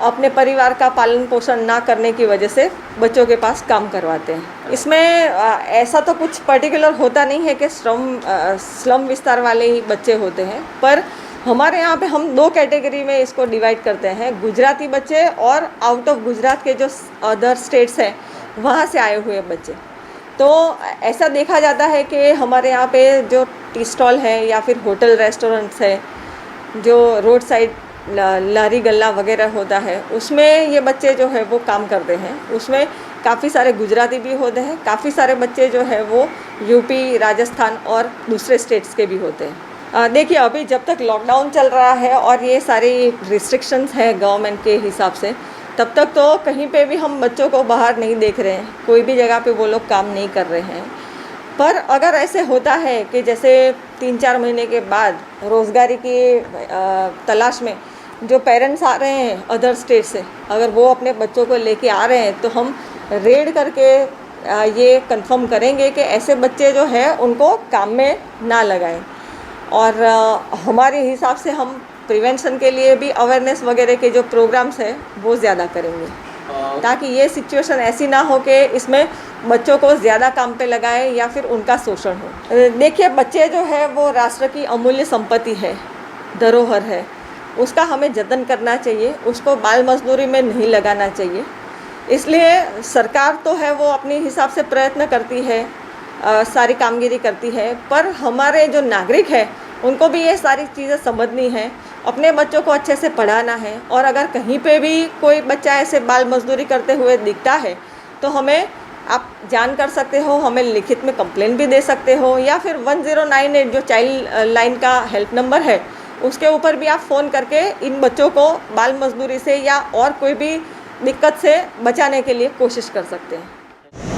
[SPEAKER 10] अपने परिवार का पालन पोषण ना करने की वजह से बच्चों के पास काम करवाते हैं। इसमें ऐसा तो कुछ पर्टिकुलर होता नहीं है कि स्लम विस्तार वाले ही बच्चे होते हैं, पर हमारे यहाँ पे हम 2 कैटेगरी में इसको डिवाइड करते हैं, गुजराती बच्चे और आउट ऑफ गुजरात के जो अदर स्टेट्स हैं वहाँ से आए हुए बच्चे। तो ऐसा देखा जाता है कि हमारे यहाँ पे जो टी स्टॉल है या फिर होटल रेस्टोरेंट्स है, जो रोड साइड लारी गल्ला वगैरह होता है, उसमें ये बच्चे जो है वो काम करते हैं। उसमें काफ़ी सारे गुजराती भी होते हैं, काफ़ी सारे बच्चे जो है वो यूपी, राजस्थान और दूसरे स्टेट्स के भी होते हैं। देखिए अभी जब तक लॉकडाउन चल रहा है और ये सारी रिस्ट्रिक्शंस है गवर्नमेंट के हिसाब से, तब तक तो कहीं पे भी हम बच्चों को बाहर नहीं देख रहे हैं, कोई भी जगह पे वो लोग काम नहीं कर रहे हैं। पर अगर ऐसे होता है कि जैसे 3-4 महीने के बाद रोज़गारी की तलाश में जो पेरेंट्स आ रहे हैं अदर स्टेट से, अगर वो अपने बच्चों को लेके आ रहे हैं तो हम रेड करके ये कंफर्म करेंगे कि ऐसे बच्चे जो है उनको काम में ना लगाएं। और हमारे हिसाब से हम प्रिवेंशन के लिए भी अवेयरनेस वगैरह के जो प्रोग्राम्स हैं वो ज़्यादा करेंगे, ताकि ये सिचुएशन ऐसी ना हो कि इसमें बच्चों को ज़्यादा काम पे लगाए या फिर उनका शोषण हो। देखिए, बच्चे जो है वो राष्ट्र की अमूल्य संपत्ति है, धरोहर है, उसका हमें जतन करना चाहिए, उसको बाल मजदूरी में नहीं लगाना चाहिए। इसलिए सरकार तो है वो अपने हिसाब से प्रयत्न करती है, सारी कामगिरी करती है, पर हमारे जो नागरिक हैं उनको भी ये सारी चीज़ें समझनी है, अपने बच्चों को अच्छे से पढ़ाना है। और अगर कहीं पे भी कोई बच्चा ऐसे बाल मजदूरी करते हुए दिखता है तो हमें आप जान कर सकते हो, हमें लिखित में कंप्लेंट भी दे सकते हो, या फिर 1098 जो चाइल्ड लाइन का हेल्प नंबर है उसके ऊपर भी आप फ़ोन करके इन बच्चों को बाल मजदूरी से या और कोई भी दिक्कत से बचाने के लिए कोशिश कर सकते हैं।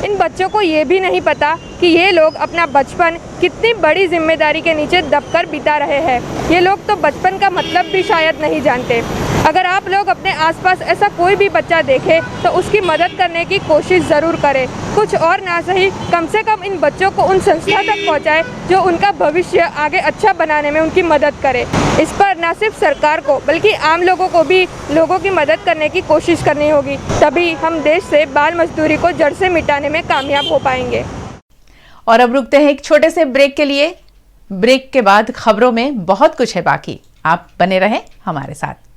[SPEAKER 6] इन बच्चों को ये भी नहीं पता कि ये लोग अपना बचपन कितनी बड़ी जिम्मेदारी के नीचे दबकर बिता रहे हैं। ये लोग तो बचपन का मतलब भी शायद नहीं जानते। अगर आप लोग अपने आसपास ऐसा कोई भी बच्चा देखें तो उसकी मदद करने की कोशिश ज़रूर करें। कुछ और ना सही, कम से कम इन बच्चों को उन संस्था तक पहुंचाएं जो उनका भविष्य आगे अच्छा बनाने में उनकी मदद करे। इस पर न सिर्फ सरकार को बल्कि आम लोगों को भी लोगों की मदद करने की कोशिश करनी होगी, तभी हम देश से बाल मजदूरी को जड़ से मिटाने में कामयाब हो पाएंगे।
[SPEAKER 1] और अब रुकते हैं एक छोटे से ब्रेक के लिए। ब्रेक के बाद खबरों में बहुत कुछ है बाकी, आप बने रहें हमारे साथ।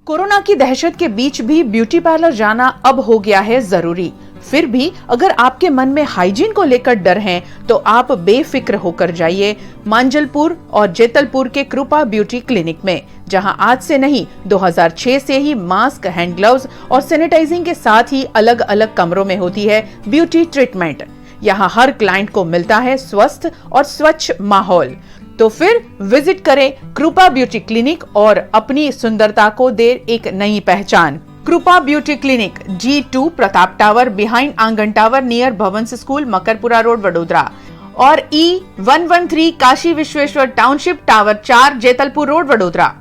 [SPEAKER 1] कोरोना की दहशत के बीच भी ब्यूटी पार्लर जाना अब हो गया है जरूरी। फिर भी अगर आपके मन में हाइजीन को लेकर डर है तो आप बेफिक्र होकर जाइए मांजलपुर और जेतलपुर के कृपा ब्यूटी क्लिनिक में, जहां आज से नहीं 2006 से ही मास्क, हैंड ग्लव्स और सैनिटाइजिंग के साथ ही अलग अलग कमरों में होती है ब्यूटी ट्रीटमेंट। यहाँ हर क्लाइंट को मिलता है स्वस्थ और स्वच्छ माहौल। तो फिर विजिट करें कृपा ब्यूटी क्लिनिक और अपनी सुंदरता को दे एक नई पहचान। कृपा beauty clinic, G2 Pratap tower behind आंगन tower near Bhavans school, Makarpura road, Vadodara, और E113 Kashi Vishweshwar township tower 4 Jetalpur road, Vadodara.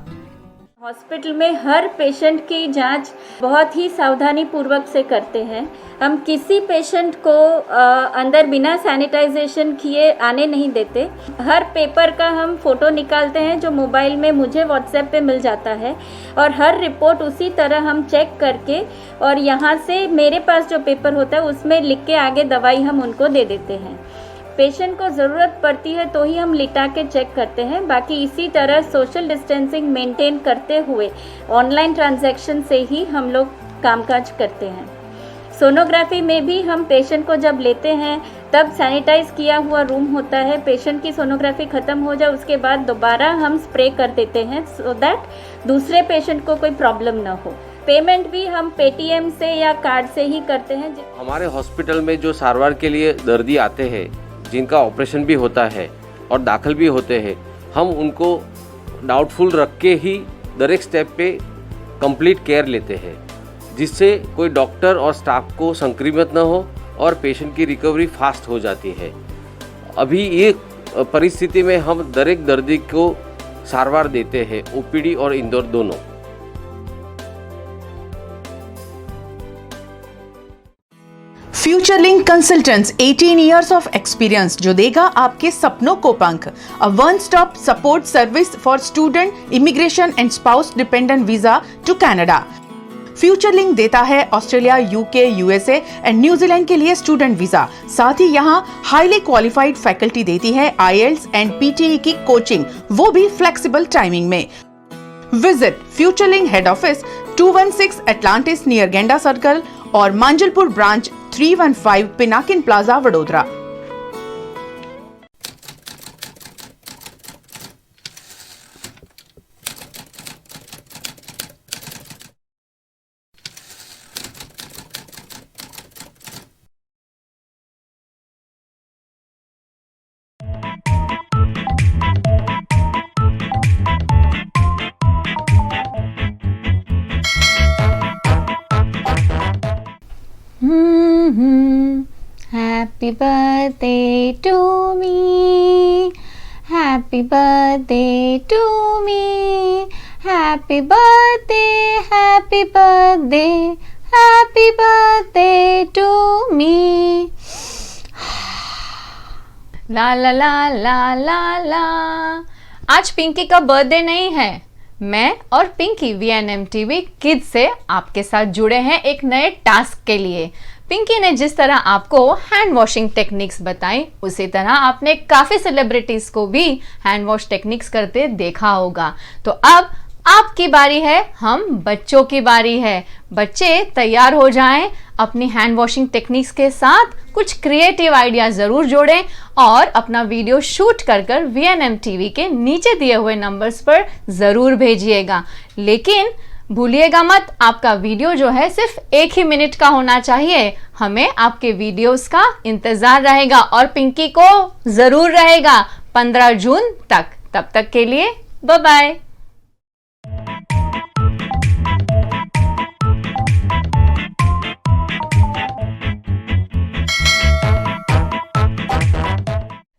[SPEAKER 11] Hospital में हर पेशेंट की जांच बहुत ही सावधानी पूर्वक से करते हैं। हम किसी पेशेंट को अंदर बिना सैनिटाइजेशन किए आने नहीं देते। हर पेपर का हम फ़ोटो निकालते हैं जो मोबाइल में मुझे व्हाट्सएप पे मिल जाता है, और हर रिपोर्ट उसी तरह हम चेक करके और यहाँ से मेरे पास जो पेपर होता है उसमें लिख के आगे दवाई हम उनको दे देते हैं। पेशेंट को ज़रूरत पड़ती है तो ही हम लिटा के चेक करते हैं, बाकी इसी तरह सोशल डिस्टेंसिंग मेंटेन करते हुए ऑनलाइन ट्रांजैक्शन से ही हम लोग कामकाज करते हैं। सोनोग्राफी में भी हम पेशेंट को जब लेते हैं तब सैनिटाइज किया हुआ रूम होता है। पेशेंट की सोनोग्राफी ख़त्म हो जाए उसके बाद दोबारा हम स्प्रे कर देते हैं सो दैट दूसरे पेशेंट को कोई प्रॉब्लम ना हो। पेमेंट भी हम पेटीएम से या कार्ड से ही करते हैं।
[SPEAKER 12] हमारे हॉस्पिटल में जो सारवार के लिए दर्दी आते हैं, जिनका ऑपरेशन भी होता है और दाखिल भी होते हैं, हम उनको डाउटफुल रख के ही दर एक स्टेप पे कंप्लीट केयर लेते हैं, जिससे कोई डॉक्टर और स्टाफ को संक्रमित न हो और पेशेंट की रिकवरी फास्ट हो जाती है। अभी ये परिस्थिति में हम दर एक दर्दी को सारवार देते हैं, ओपीडी और इंदौर दोनों।
[SPEAKER 1] Futurelink consultants 18 years of experience जो देगा आपके सपनों को पंख। A one stop support service for student, immigration and spouse dependent visa to Canada. Futurelink देता है Australia, UK, USA and New Zealand के लिए स्टूडेंट वीजा। साथ ही यहाँ हाईली क्वालिफाइड फैकल्टी देती है IELTS एंड PTE की कोचिंग, वो भी फ्लेक्सिबल टाइमिंग में। Visit Futurelink head office 216 Atlantis near Genda circle और Manjalpur branch 315 Pinakin plaza, Vadodara.
[SPEAKER 13] Happy birthday to me. Happy birthday to me. Happy birthday, happy birthday, happy birthday to me.
[SPEAKER 14] ला ला ला ला ला ला। आज पिंकी का बर्थडे नहीं है। मैं और पिंकी VNM TV किड्स से आपके साथ जुड़े हैं एक नए टास्क के लिए। पिंकी ने जिस तरह आपको हैंड वॉशिंग टेक्निक्स बताई, उसी तरह आपने काफ़ी सेलिब्रिटीज को भी हैंड वॉश टेक्निक्स करते देखा होगा। तो अब आपकी बारी है, हम बच्चों की बारी है। बच्चे तैयार हो जाएं, अपनी हैंड वॉशिंग टेक्निक्स के साथ कुछ क्रिएटिव आइडिया ज़रूर जोड़ें और अपना वीडियो शूट कर VNM TV के नीचे दिए हुए नंबर्स पर ज़रूर भेजिएगा। लेकिन भूलिएगा मत, आपका वीडियो जो है सिर्फ 1 ही मिनट का होना चाहिए। हमें आपके वीडियोस का इंतज़ार रहेगा और पिंकी को ज़रूर रहेगा 15 जून तक। तब तक के लिए बाय बाय।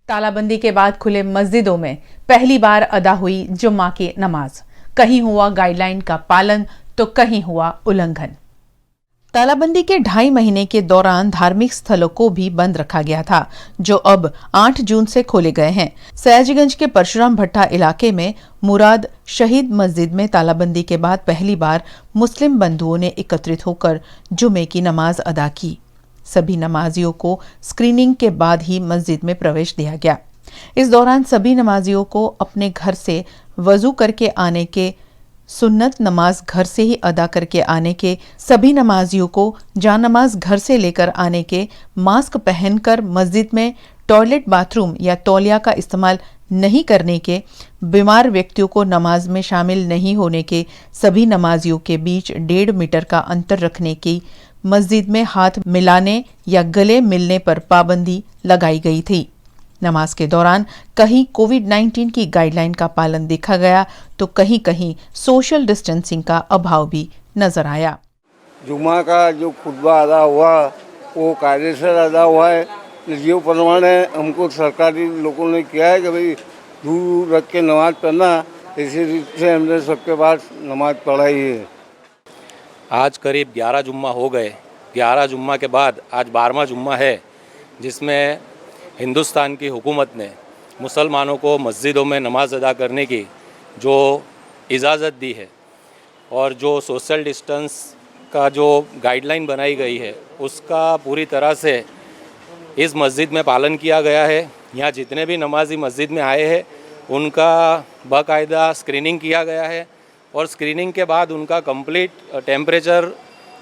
[SPEAKER 1] तालाबंदी के बाद खुले मस्जिदों में पहली बार अदा हुई जुम्मा की नमाज। कहीं हुआ गाइडलाइन का पालन तो कहीं हुआ उल्लंघन। तालाबंदी के 2.5 महीने के दौरान धार्मिक स्थलों को भी बंद रखा गया था, जो अब 8 जून से खोले गए हैं। सयाजीगंज के परशुराम भट्टा इलाके में मुराद शहीद मस्जिद में तालाबंदी के बाद पहली बार मुस्लिम बंधुओं ने एकत्रित होकर जुमे की नमाज अदा की। सभी नमाजियों को स्क्रीनिंग के बाद ही मस्जिद में प्रवेश दिया गया। इस दौरान सभी नमाजियों को अपने घर से वजू करके आने के, सुन्नत नमाज घर से ही अदा करके आने के, सभी नमाजियों को जानमाज घर से लेकर आने के, मास्क पहनकर मस्जिद में टॉयलेट, बाथरूम या तौलिया का इस्तेमाल नहीं करने के, बीमार व्यक्तियों को नमाज में शामिल नहीं होने के, सभी नमाजियों के बीच 1.5 मीटर का अंतर रखने की, मस्जिद में हाथ मिलाने या गले मिलने पर पाबंदी लगाई गई थी। नमाज के दौरान कहीं कोविड-19 की गाइडलाइन का पालन देखा गया तो कहीं कहीं सोशल डिस्टेंसिंग का अभाव भी नजर आया।
[SPEAKER 15] जुम्मा का जो खुतबा अदा हुआ वो कायदेसर अदा हुआ है। जो प्रमाणे हमको सरकारी लोगों ने किया है कि भाई दूर रख के नमाज पढ़ना, इसी रीत से हमने सबके पास नमाज पढ़ाई है।
[SPEAKER 16] आज करीब 11 जुम्मा हो गए। 11 जुम्मा के बाद आज 12वां जुम्मा है, जिसमें हिंदुस्तान की हुकूमत ने मुसलमानों को मस्जिदों में नमाज अदा करने की जो इजाज़त दी है और जो सोशल डिस्टेंस का जो गाइडलाइन बनाई गई है उसका पूरी तरह से इस मस्जिद में पालन किया गया है। यहाँ जितने भी नमाजी मस्जिद में आए हैं उनका बाकायदा स्क्रीनिंग किया गया है और स्क्रीनिंग के बाद उनका कंप्लीट टेम्परेचर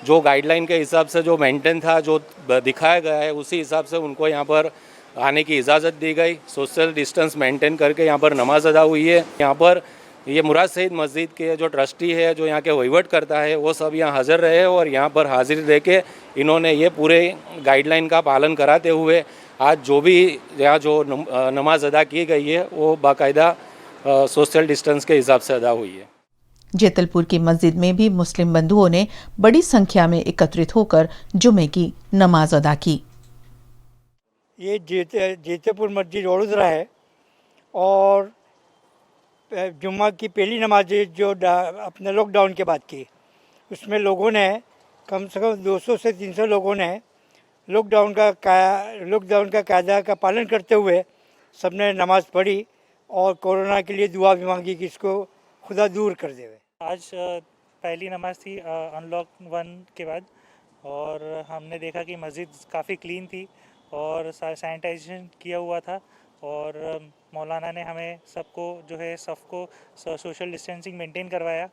[SPEAKER 16] जो गाइडलाइन के हिसाब से जो मेंटेन था, जो दिखाया गया है, उसी हिसाब से उनको यहाँ पर आने की इजाज़त दी गई। सोशल डिस्टेंस मेंटेन करके यहाँ पर नमाज अदा हुई है। यहाँ पर ये मुराद शहीद मस्जिद के जो ट्रस्टी है, जो यहाँ के वहीवट करता है, वो सब यहाँ हाजिर रहे और यहाँ पर हाजिर रह के इन्होंने ये पूरे गाइडलाइन का पालन कराते हुए आज जो भी यहाँ जो नमाज अदा की गई है वो बाकायदा सोशल डिस्टेंस के हिसाब से अदा हुई है।
[SPEAKER 1] जेतलपुर की मस्जिद में भी मुस्लिम बंधुओं ने बड़ी संख्या में एकत्रित होकर जुमे की नमाज अदा की।
[SPEAKER 17] ये जेतलपुर मस्जिद वडोदरा है और जुम्मा की पहली नमाज जो अपने लॉकडाउन के बाद की, उसमें लोगों ने कम से कम 200 से 300 लोगों ने लॉकडाउन का कायदा का पालन करते हुए सबने नमाज पढ़ी और कोरोना के लिए दुआ भी मांगी कि इसको खुदा दूर कर देवे।
[SPEAKER 18] आज पहली नमाज थी अनलॉक 1 के बाद और हमने देखा कि मस्जिद काफ़ी क्लीन थी और सैनिटाइजेशन किया हुआ था और मौलाना ने हमें सबको जो है सबको सोशल डिस्टेंसिंग मेंटेन करवाया।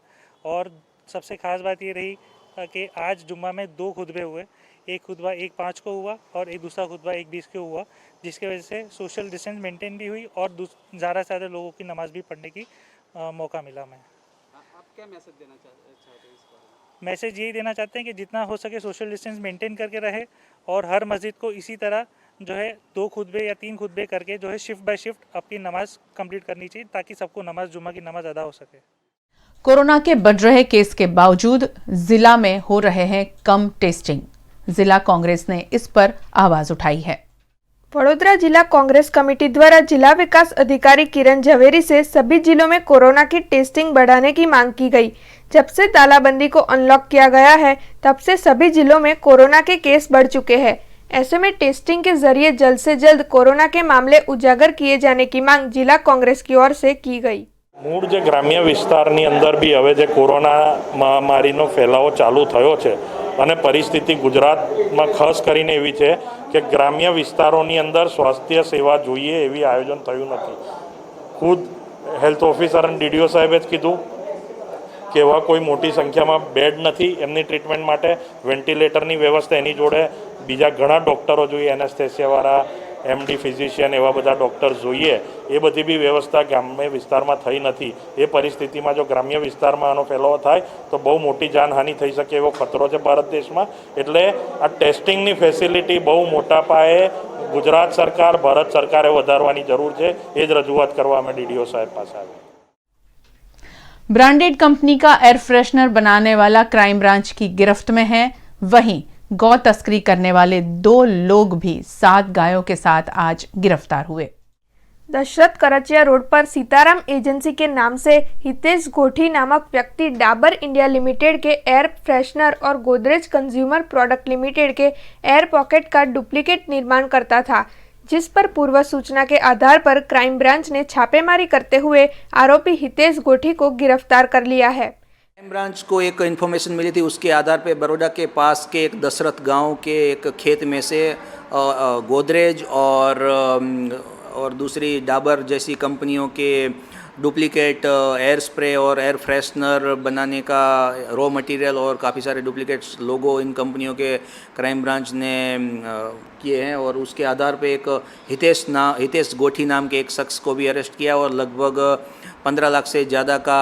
[SPEAKER 18] और सबसे ख़ास बात ये रही कि आज जुम्मा में 2 खुतबे हुए, एक खुतबा 1:05 को हुआ और एक दूसरा खुतबा 1:20 को हुआ, जिसके वजह से सोशल डिस्टेंस मेंटेन भी हुई और ज़्यादा से ज़्यादा लोगों की नमाज़ भी पढ़ने की मौका मिला।
[SPEAKER 2] आप क्या मैसेज देना चाहते हैं इस बारे में?
[SPEAKER 18] मैसेज यही देना चाहते हैं कि जितना हो सके सोशल डिस्टेंस मेंटेन करके रहे और हर मस्जिद को इसी तरह जो है 2 खुतबे या 3 खुतबे करके जो है शिफ्ट बाय शिफ्ट अपनी नमाज कंप्लीट करनी चाहिए ताकि सबको नमाज जुम्मा की नमाज अदा हो सके।
[SPEAKER 1] कोरोना के बढ़ रहे केस के बावजूद जिला में हो रहे हैं कम टेस्टिंग। जिला कांग्रेस ने इस पर आवाज उठाई है।
[SPEAKER 6] वडोदरा जिला कांग्रेस कमेटी द्वारा जिला विकास अधिकारी किरण झवेरी से सभी जिलों में कोरोना की टेस्टिंग बढ़ाने की मांग की गई। जब से तालाबंदी को अनलॉक किया गया है तब से सभी जिलों में कोरोना के केस बढ़ चुके हैं। ऐसे में टेस्टिंग के जरिए जल्द से जल्द कोरोना के मामले उजागर किए जाने की मांग जिला कांग्रेस की ओर से की गई।
[SPEAKER 19] મૂળ જે ગ્રામ્ય વિસ્તારની અંદર બી હવે જે કોરોના મહામારીનો ફેલાવો ચાલુ થયો છે અને પરિસ્થિતિ ગુજરાતમાં ખાસ કરીને એવી છે કે ગ્રામ્ય વિસ્તારોની અંદર સ્વાસ્થ્ય સેવા જોઈએ એવી આયોજન થયું નથી। ખુદ હેલ્થ ઓફિસર અને ડીડીઓ સાહેબે જ કીધું કે એવા કોઈ મોટી સંખ્યામાં બેડ નથી એમની ટ્રીટમેન્ટ માટે, વેન્ટિલેટરની વ્યવસ્થા એની જોડે બીજા ઘણા ડૉક્ટરો જોઈએ, એનેસ્થેસિયાવાળા, એમડી ફિઝિશિયન એવા બધા ડૉક્ટર જોઈએ, એ બધી બી વ્યવસ્થા ગ્રામ્ય વિસ્તારમાં થઈ નથી। એ પરિસ્થિતિમાં જો ગ્રામ્ય વિસ્તારમાં આનો ફેલાવો થાય તો બહુ મોટી જાનહાનિ થઈ શકે એવો ખતરો છે ભારત દેશમાં। એટલે આ ટેસ્ટિંગની ફેસિલિટી બહુ મોટા પાયે ગુજરાત સરકાર, ભારત સરકારે વધારવાની જરૂર છે। એ જ રજૂઆત કરવા અમે ડીડીઓ સાહેબ પાસે આવ્યા।
[SPEAKER 1] ब्रांडेड कंपनी का एयर फ्रेशनर बनाने वाला क्राइम ब्रांच की गिरफ्त में है। वहीं गौ तस्करी करने वाले 2 लोग भी 7 गायों के साथ आज गिरफ्तार हुए।
[SPEAKER 6] दशरथ करचिया रोड पर सीताराम एजेंसी के नाम से हितेश गोठी नामक व्यक्ति डाबर इंडिया लिमिटेड के एयर फ्रेशनर और गोदरेज कंज्यूमर प्रोडक्ट लिमिटेड के एयर पॉकेट का डुप्लीकेट निर्माण करता था, जिस पर पूर्व सूचना के आधार पर क्राइम ब्रांच ने छापेमारी करते हुए आरोपी हितेश गोठी को गिरफ्तार कर लिया है।
[SPEAKER 20] क्राइम ब्रांच को एक इन्फॉर्मेशन मिली थी, उसके आधार पर बड़ौदा के पास के एक दशरथ गांव के एक खेत में से गोदरेज और दूसरी डाबर जैसी कंपनियों के डुप्लीकेट एयर स्प्रे और एयर फ्रेशनर बनाने का रॉ मटेरियल और काफ़ी सारे डुप्लीकेट लोगो इन कंपनियों के क्राइम ब्रांच ने किए हैं। और उसके आधार पे एक हितेश गोठी नाम के एक शख्स को भी अरेस्ट किया और लगभग 15 लाख से ज़्यादा का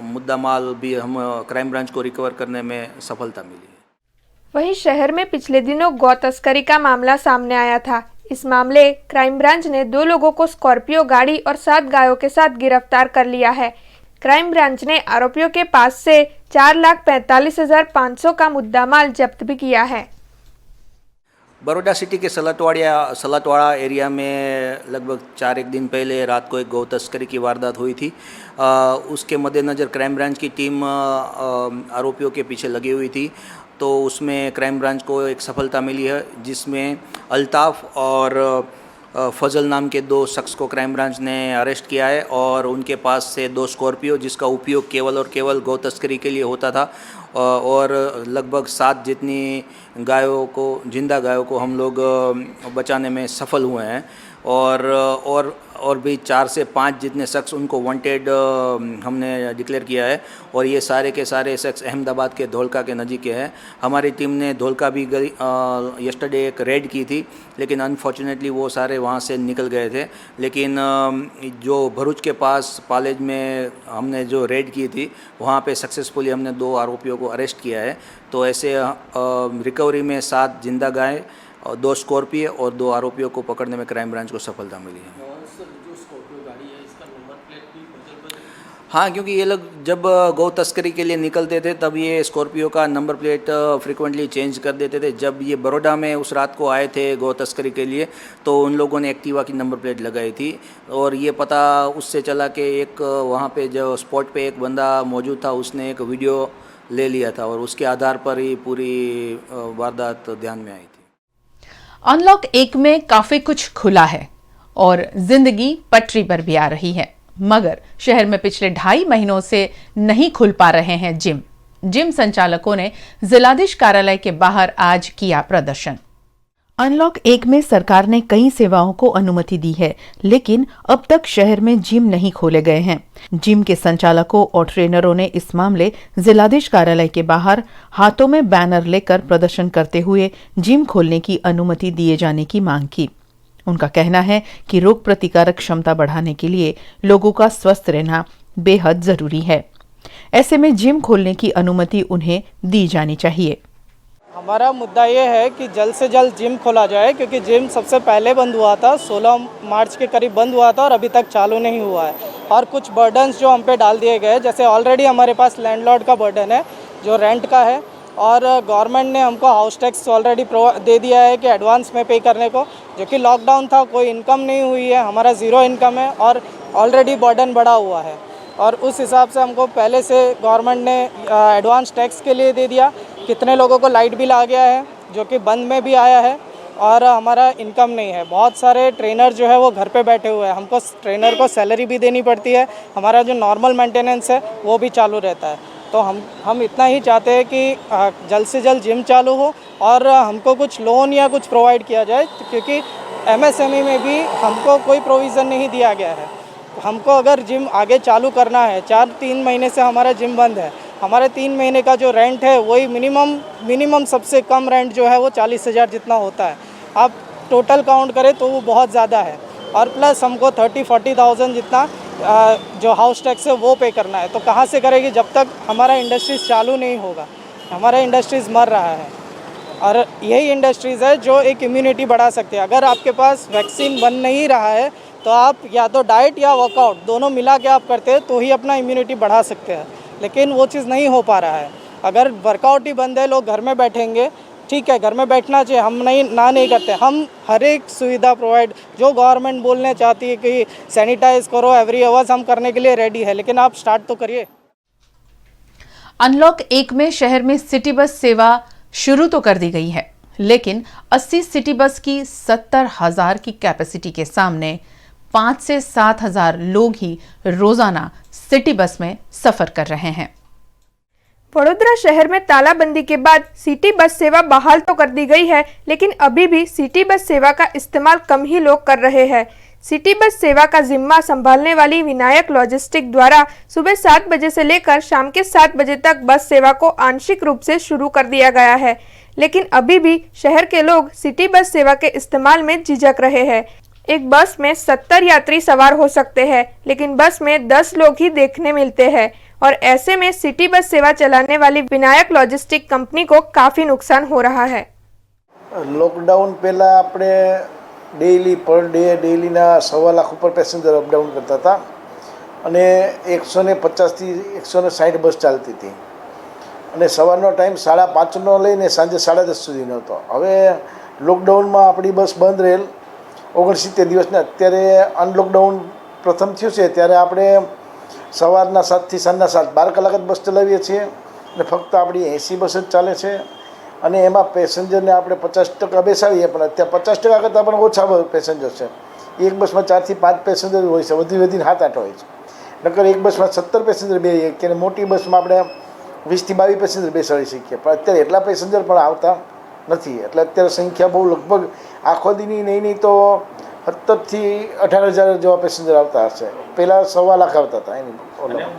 [SPEAKER 20] मुद्दा माल भी हम क्राइम ब्रांच को रिकवर करने में सफलता मिली है।
[SPEAKER 6] वहीं शहर में पिछले दिनों गौ तस्करी का मामला सामने आया था। इस मामले क्राइम ब्रांच ने 2 लोगों को स्कॉर्पियो गाड़ी और 7 गायों के साथ गिरफ्तार कर लिया है। क्राइम ब्रांच ने आरोपियों के पास से 4,45,500 का मुद्दा माल जब्त भी किया है।
[SPEAKER 20] बड़ौदा सिटी के सलाटवाड़ा एरिया में लगभग 4 दिन पहले रात को एक गौ तस्करी की वारदात हुई थी। उसके मद्देनज़र क्राइम ब्रांच की टीम आरोपियों के पीछे लगी हुई थी, तो उसमें क्राइम ब्रांच को एक सफलता मिली है, जिसमें अल्ताफ़ और फजल नाम के 2 शख्स को क्राइम ब्रांच ने अरेस्ट किया है और उनके पास से 2 स्कॉर्पियो जिसका उपयोग केवल और केवल गौ तस्करी के लिए होता था और लगभग 7 जितनी जिंदा गायों को हम लोग बचाने में सफल हुए हैं और भी 4 से 5 जितने शख्स उनको वांटेड हमने डिक्लेयर किया है और ये सारे के सारे शख्स अहमदाबाद के धोलका के नज़दीक के हैं। हमारी टीम ने धोलका भी यस्टरडे एक रेड की थी, लेकिन अनफॉर्चुनेटली वो सारे वहाँ से निकल गए थे। लेकिन जो भरूच के पास पालेज में हमने जो रेड की थी वहाँ पे सक्सेसफुली हमने 2 आरोपियों को अरेस्ट किया है। तो ऐसे रिकवरी में 7 जिंदा गाय, 2 स्कॉर्पियो और 2 आरोपियों को पकड़ने में क्राइम ब्रांच को सफलता मिली है। हाँ, क्योंकि ये लोग जब गौ तस्करी के लिए निकलते थे तब ये स्कॉर्पियो का नंबर प्लेट फ्रिक्वेंटली चेंज कर देते थे। जब ये बड़ौदा में उस रात को आए थे गौ तस्करी के लिए तो उन लोगों ने एक्टिवा की नंबर प्लेट लगाई थी और ये पता उससे चला कि एक वहाँ पे जो स्पॉट पे एक बंदा मौजूद था, उसने एक वीडियो ले लिया था और उसके आधार पर ही पूरी वारदात ध्यान में आई थी।
[SPEAKER 1] अनलॉक 1 में काफी कुछ खुला है और जिंदगी पटरी पर भी आ रही है, मगर शहर में पिछले 2.5 महीनों से नहीं खुल पा रहे हैं जिम संचालकों ने जिलाधीश कार्यालय के बाहर आज किया प्रदर्शन। अनलॉक 1 में सरकार ने कई सेवाओं को अनुमति दी है, लेकिन अब तक शहर में जिम नहीं खोले गए हैं। जिम के संचालकों और ट्रेनरों ने इस मामले जिलाधीश कार्यालय के बाहर हाथों में बैनर लेकर प्रदर्शन करते हुए जिम खोलने की अनुमति दिए जाने की मांग की। उनका कहना है कि रोग प्रतिकारक क्षमता बढ़ाने के लिए लोगों का स्वस्थ रहना बेहद जरूरी है। ऐसे में जिम खोलने की अनुमति उन्हें दी जानी चाहिए।
[SPEAKER 21] हमारा मुद्दा ये है कि जल्द से जल्द जिम खोला जाए, क्योंकि जिम सबसे पहले बंद हुआ था, 16 मार्च के करीब बंद हुआ था और अभी तक चालू नहीं हुआ है। और कुछ बर्डन्स जो हम पे डाल दिए गए, जैसे ऑलरेडी हमारे पास लैंडलॉर्ड का बर्डन है जो रेंट का है, और गवर्नमेंट ने हमको हाउस टैक्स ऑलरेडी दे दिया है कि एडवांस में पे करने को, जो कि लॉकडाउन था, कोई इनकम नहीं हुई है, हमारा ज़ीरो इनकम है और ऑलरेडी बर्डन बढ़ा हुआ है। और उस हिसाब से हमको पहले से गवर्नमेंट ने एडवांस टैक्स के लिए दे दिया। कितने लोगों को लाइट बिल आ गया है जो कि बंद में भी आया है और हमारा इनकम नहीं है। बहुत सारे ट्रेनर जो है वो घर पे बैठे हुए हैं, हमको ट्रेनर को सैलरी भी देनी पड़ती है, हमारा जो नॉर्मल मेंटेनेंस है वो भी चालू रहता है। तो हम इतना ही चाहते हैं कि जल्द से जल्द जिम चालू हो और हमको कुछ लोन या कुछ प्रोवाइड किया जाए, क्योंकि MSME में भी हमको कोई प्रोविज़न नहीं दिया गया है। हमको अगर जिम आगे चालू करना है, 3 महीने से हमारा जिम बंद है, हमारे 3 महीने का जो रेंट है वही मिनिमम सबसे कम रेंट जो है वो 40,000 जितना होता है। आप टोटल काउंट करें तो वो बहुत ज़्यादा है और प्लस हमको 30-40,000 जितना जो हाउस टैक्स है वो पे करना है। तो कहाँ से करेंगे जब तक हमारा इंडस्ट्रीज़ चालू नहीं होगा? हमारा इंडस्ट्रीज़ मर रहा है और यही इंडस्ट्रीज़ है जो एक इम्यूनिटी बढ़ा सकते हैं। अगर आपके पास वैक्सीन बन नहीं रहा है तो आप या तो डाइट या वर्कआउट दोनों मिला के आप करते हैं तो ही अपना इम्यूनिटी बढ़ा सकते हैं, लेकिन वो चीज़ नहीं हो पा रहा है। अगर वर्कआउट ही बंद है, लोग घर में बैठेंगे, ठीक है घर में बैठना चाहिए, हम नहीं करते। हम हर एक सुविधा प्रोवाइड जो गवर्नमेंट बोलने चाहती है कि सैनिटाइज करो एवरी आवर्स, हम करने के लिए रेडी है, लेकिन आप स्टार्ट तो करिए।
[SPEAKER 1] अनलॉक 1 में शहर में सिटी बस सेवा शुरू तो कर दी गई है, लेकिन 80 सिटी बस की 70,000 की कैपेसिटी के सामने 5 से 7,000 लोग ही रोजाना सिटी बस में सफर कर रहे हैं।
[SPEAKER 6] वडोदरा शहर में तालाबंदी के बाद सिटी बस सेवा बहाल तो कर दी गई है, लेकिन अभी भी सिटी बस सेवा का इस्तेमाल कम ही लोग कर रहे हैं। सिटी बस सेवा का जिम्मा संभालने वाली विनायक लॉजिस्टिक द्वारा सुबह 7 बजे से लेकर शाम के 7 बजे तक बस सेवा को आंशिक रूप से शुरू कर दिया गया है, लेकिन अभी भी शहर के लोग सिटी बस सेवा के इस्तेमाल में झिझक रहे हैं। एक बस में 70 यात्री सवार हो सकते हैं, लेकिन बस में 10 लोग ही देखने मिलते हैं और ऐसे में सिटी बस सेवा चलाने वाली विनायक लॉजिस्टिक कंपनी को काफ़ी नुकसान हो रहा है।
[SPEAKER 3] लॉकडाउन पहला अपने डेली पर डे डेलीना 1.25 लाख ऊपर पैसेंजर अपडाउन करता था અને 150 થી 160 બસ ચાલતી હતી અને સવારનો ટાઈમ 5:30નો લઈને સાંજે 10:30 સુધીનો હતો। હવે લોકડાઉનમાં આપણી બસ બંધ રહેલ 69 દિવસને અત્યારે અનલોકડાઉન પ્રથમ થયું છે ત્યારે આપણે સવારના 7 થી સાંજના 7 12 કલાક જ બસ ચલાવીએ છીએ અને ફક્ત આપણી 80 બસ જ ચાલે છે અને એમાં પેસેન્જરને આપણે 50% બેસાડીએ પણ અત્યારે 50% કરતાં પણ ઓછા પેસેન્જર છે। એક બસમાં 4 થી 5 પેસેન્જર હોય છે, વધીને 7-8 હોય છે, નકર એક બસમાં 70 પેસેન્જર બેસીએ કે મોટી બસમાં આપણે 20 થી 22 પેસેન્જર બેસાડી શકીએ, પણ અત્યારે એટલા પેસેન્જર પણ આવતા નથી। એટલે અત્યારે સંખ્યા બહુ લગભગ આખો દીની નહીં તો 17 થી 18,000 જેવા પેસેન્જર આવતા હશે। પહેલાં 1.25 લાખ આવતા હતા। એની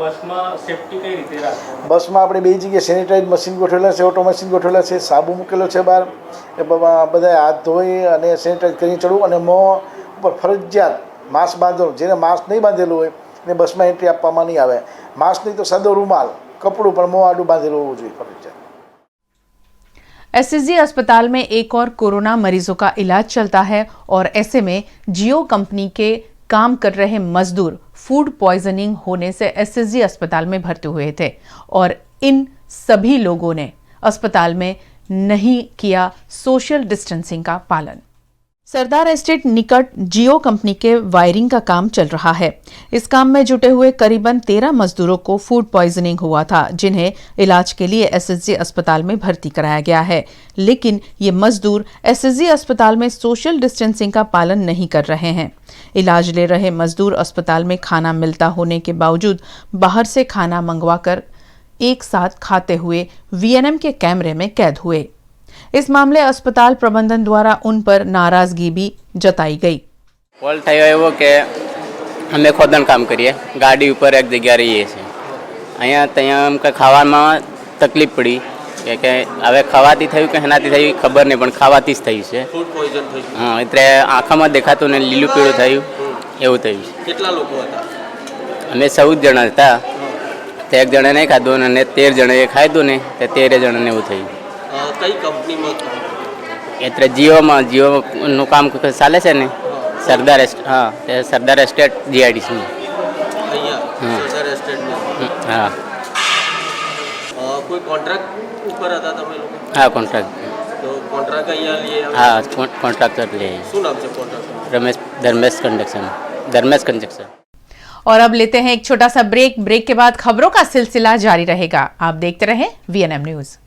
[SPEAKER 22] બસમાં સેફટી કઈ રીતે રાખો?
[SPEAKER 3] બસમાં આપણે 2 જગ્યાએ સેનિટાઈઝ મશીન ગોઠવેલા છે, ઓટો મશીન ગોઠવેલા છે, સાબુ મૂકેલો છે બહાર, એ બધા હાથ ધોઈ અને સેનિટાઈઝ કરીને ચડવું અને મોં ઉપર ફરજિયાત માસ્ક બાંધવાનું। જેને માસ્ક નહીં બાંધેલું હોય એને બસમાં એન્ટ્રી આપવામાં નહીં આવે। માસ્ક નહીં તો સાદો રૂમાલ કપડું પણ મોં આડું બાંધેલું હોવું જોઈએ ફરજિયાત।
[SPEAKER 1] SSG अस्पताल में एक और कोरोना मरीजों का इलाज चलता है और ऐसे में जियो कंपनी के काम कर रहे मजदूर फूड पॉइजनिंग होने से SSG अस्पताल में भर्ती हुए थे और इन सभी लोगों ने अस्पताल में नहीं किया सोशल डिस्टेंसिंग का पालन। सरदार एस्टेट निकट जियो कंपनी के वायरिंग का काम चल रहा है। इस काम में जुटे हुए करीबन 13 मजदूरों को फूड पॉइजनिंग हुआ था, जिन्हें इलाज के लिए SSG अस्पताल में भर्ती कराया गया है, लेकिन ये मजदूर SSG अस्पताल में सोशल डिस्टेंसिंग का पालन नहीं कर रहे हैं। इलाज ले रहे मजदूर अस्पताल में खाना मिलता होने के बावजूद बाहर से खाना मंगवाकर एक साथ खाते हुए VNM के कैमरे में कैद हुए। इस मामले अस्पताल प्रबंधन द्वारा उन पर नाराजगी भी जताई गई।
[SPEAKER 23] फॉल थयो एवो के અમે ખોદણ કામ કરીએ, ગાડી ઉપર એક જગ્યા રહીએ છીએ, અહીંયા ત્યાં અમને ખાવામાં તકલીફ પડી કે હવે ખાવાથી થયું કે એનાથી થયું ખબર નહીં, પણ ખાવાથી જ થયું છે।
[SPEAKER 22] ફૂડ પોઈઝન થઈ ગયું?
[SPEAKER 23] હા, એટલે આંખમાં દેખાતું ને લીલું પીળું થયું એવું થયું છે।
[SPEAKER 22] કેટલા લોકો હતા?
[SPEAKER 23] અમે 14 જણા હતા, તે એક જણે નહીં ખાધું અને 13 જણાએ ખાધું ને તે 13 જણાને એવું થયું।
[SPEAKER 22] કઈ કંપનીમાં?
[SPEAKER 23] એટલે જીઓનું કામ ચાલે છે ને, સરદાર હા, તે સરદાર એસ્ટેટ GIDC
[SPEAKER 22] અહીંયા સરદાર એસ્ટેટમાં?
[SPEAKER 23] હા।
[SPEAKER 22] कोई कॉन्ट्रैक्ट ऊपर आता था मेरे लोग?
[SPEAKER 23] हाँ कॉन्ट्रैक्ट,
[SPEAKER 22] तो कॉन्ट्रैक्ट का यहाँ लिए?
[SPEAKER 23] हाँ कॉन्ट्रैक्टर लिए।
[SPEAKER 22] શું નામ છે कॉन्ट्रैक्ट?
[SPEAKER 23] धर्मेश कंस्ट्रक्शन।
[SPEAKER 1] और अब लेते हैं एक छोटा सा ब्रेक के बाद खबरों का सिलसिला जारी रहेगा। आप देखते रहें VNM न्यूज।